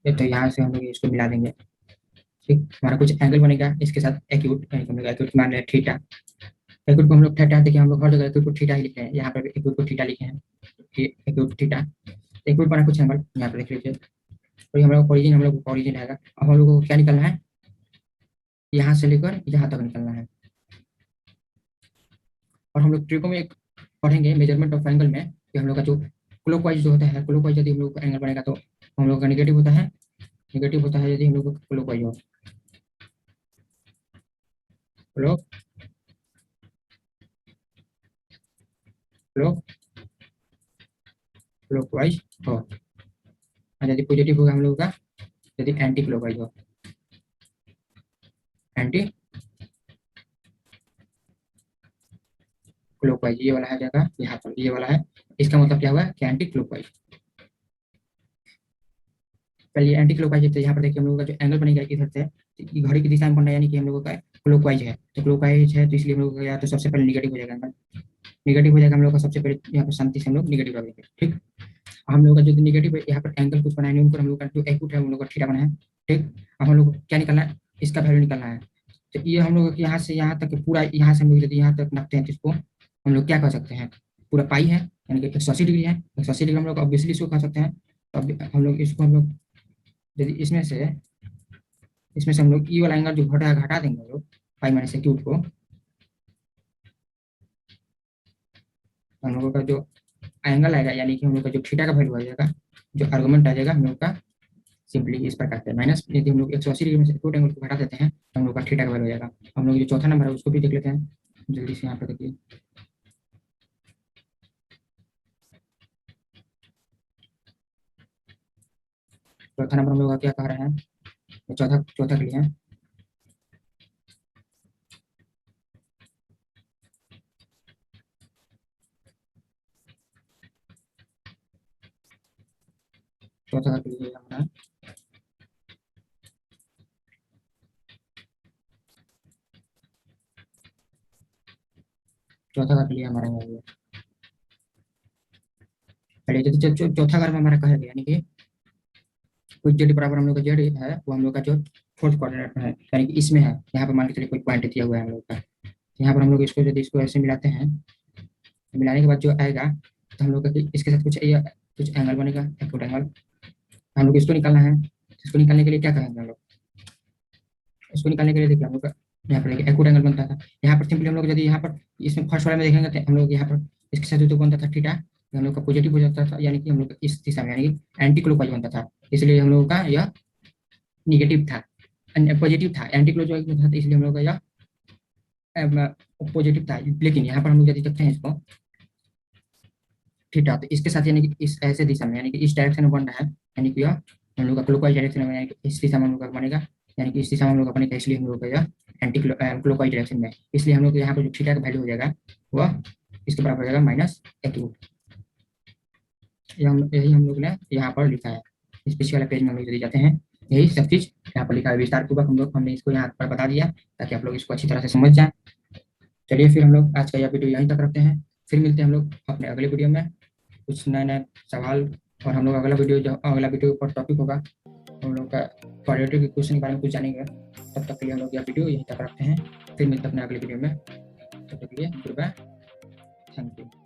तो यहाँ से हम लोग इसको मिला देंगे, ठीक, हमारा कुछ एंगल बनेगा इसके साथ एक्यूट, हम लोग एक्यूट मान रहे हैं थीटा, एक्यूट को हम लोग थीटा देखिए, हम लोग हर जगह एक्यूट को थीटा ही लिखे हैं, यहाँ पर भी एक्यूट को थीटा लिखे हैं, एक्यूट थीटा। एक भी बना कुछ एंगल यहाँ पर देख लीजिए। तो ये हम लोग ओरिजिन, हम लोग ओरिजिन आएगा। अब हम लोग को क्या निकलना है, यहाँ से लेकर यहाँ तक निकलना है। और हम लोग ट्रिको में एक पढ़ेंगे मेजरमेंट ऑफ एंगल में कि हम लोग का जो क्लॉकवाइज जो होता है, क्लॉकवाइज यदि हम लोग का एंगल बनेगा तो हम लोग का नेगेटिव होता है, नेगेटिव होता है यदि हम लोग का क्लॉकवाइज हो, क्लॉक क्लॉक क्लॉकवाइज हो। और यदि पॉजिटिव होगा हम लोग का, यदि एंटी क्लॉकवाइज हो, एंटी क्लॉकवाइज ये वाला है जगह यहाँ पर, ये वाला है। इसका मतलब क्या हुआ कि एंटी क्लॉकवाइज। पहले एंटी क्लॉकवाइज है तो यहाँ पर देखिए हम लोगों का जो एंगल बनेगा इधर से, तो ये घड़ी की दिशा में बन रहा है, यानी कि हम लोगों का क्लॉकवाइज है। तो क्लॉकवाइज है तो इसलिए हम लोग का या तो सबसे पहले निगेटिव हो जाएगा एंगल, निगेटिव हो जाएगा हम लोग का सबसे पहले। यहाँ पर शांति से हम लोग निगेटिव कर देंगे, ठीक। हम लोग का जो निगेटिव है यहाँ पर एंगल कुछ बनाएंगे उनको, हम लोग का जो एक्यूट है हम लोग का थीटा बना है, ठीक। अब हम लोग को क्या निकलना है, इसका वैल्यू निकलना है। तो ये हम लोग यहाँ से यहाँ तक पूरा, यहाँ से हम लोग यदि यहाँ तक नापते हैं तो इसको हम लोग क्या कह सकते हैं, पूरा पाई है, यानी कि 180 डिग्री है। 180 डिग्री हम लोग ऑब्वियसली इसको कह सकते हैं। तो अब हम लोग इसको हम लोग यदि इसमें से हम लोग ई वाला एंगल जो घटा देंगे हम लोग पाई माइनस एक्यूट को, हम लोगों का जो एंगल आएगा यानी कि हम लोग का जो थीटा का वैल्यू आ जाएगा, जो आर्गुमेंट आ जाएगा हम लोग का सिंपली इस प्रकार से माइनस, यदि हम लोग 180 डिग्री में से एक्यूट एंगल को घटा देते हैं तो हम लोग का थीटा का वैल्यू हो जाएगा। हम लोग जो चौथा नंबर है उसको भी देख लेते हैं जल्दी से, यहाँ पर देखिए। चौथा नंबर हम लोग का क्या कह रहा है, चौथा चौथा के लिए है। चौथा के लिए हमारा चौथा का लिए हमारा है ये। पहले यदि चौथा घर में हमारा कहेगा यानी कि कुछ जेड बराबर हम लोग का जेड है वो हम लोग का जो फोर्थ क्वाड्रेंट में है, यानी कि इसमें है। यहाँ पर मान के चलिए कोई पॉइंट दिया हुआ है हम लोग का, यहाँ पर हम लोग इसको यदि इसको ऐसे मिलाते हैं, मिलाने के बाद जो आएगा तो हम लोग का इसके साथ कुछ एंगल बनेगा, एक्यूट एंगल। हम लोग इसको निकालना है। इसको निकालने के लिए क्या करेंगे हम लोग, इसको निकालने के लिए देखिए हम लोग का यहाँ पर देखिए एक्यूट एंगल बनता था। यहाँ पर सिंपली हम लोग यदि यहाँ पर इसमें फर्स्ट वाले में देखेंगे तो हम लोग यहाँ पर इसके साथ जो बनता था थीटा, हम लोग का पॉजिटिव हो जाता था, यानी कि हम लोग का इस दिशा में यानी कि एंटी क्लॉकवाइज बनता था, इसलिए हम लोगों का यह निगेटिव था, पॉजिटिव था। एंटी क्लॉकवाइज था तो इसलिए हम लोग का यह पॉजिटिव था। लेकिन यहाँ पर हम लोग यदि देखते हैं इसको थीटा, तो इसके साथ यानी कि इस ऐसे दिशा में यानी कि इस डायरेक्शन में बन रहा है, यानी कि यह हम लोग का क्लॉकवाइज डायरेक्शन में, यानी कि इस दिशा में हम लोग का बनेगा, यानी कि इस दिशा में हम लोग का बनेगा, इसलिए हम लोग का यह एंटी क्लॉकवाइज डायरेक्शन में, इसलिए हम लोग यहाँ पर जो थीटा का वैल्यू हो जाएगा वह इसके बराबर हो जाएगा माइनस एक्यू। यही हम लोग ने यहाँ पर लिखा है, इस पीछे वाले पेज में हम लोग यदि जाते हैं यही सब चीज यहाँ पर लिखा है विस्तार पूर्वक। हमने इसको यहाँ पर बता दिया ताकि आप लोग इसको अच्छी तरह से समझ जाए। चलिए फिर हम लोग आज का यह वीडियो यहीं तक रखते हैं, फिर मिलते हैं हम लोग अपने अगले वीडियो में कुछ नए नए सवाल। और हम लोग अगला वीडियो पर टॉपिक होगा हम लोग का क्वाड्रेटिक के क्वेश्चन के बारे में कुछ जानेंगे। तब तक के लिए हम लोग यह वीडियो यहीं तक रखते हैं, फिर मिलते हैं अपने अगले वीडियो में। तब तक के लिए गुड बाय, थैंक यू।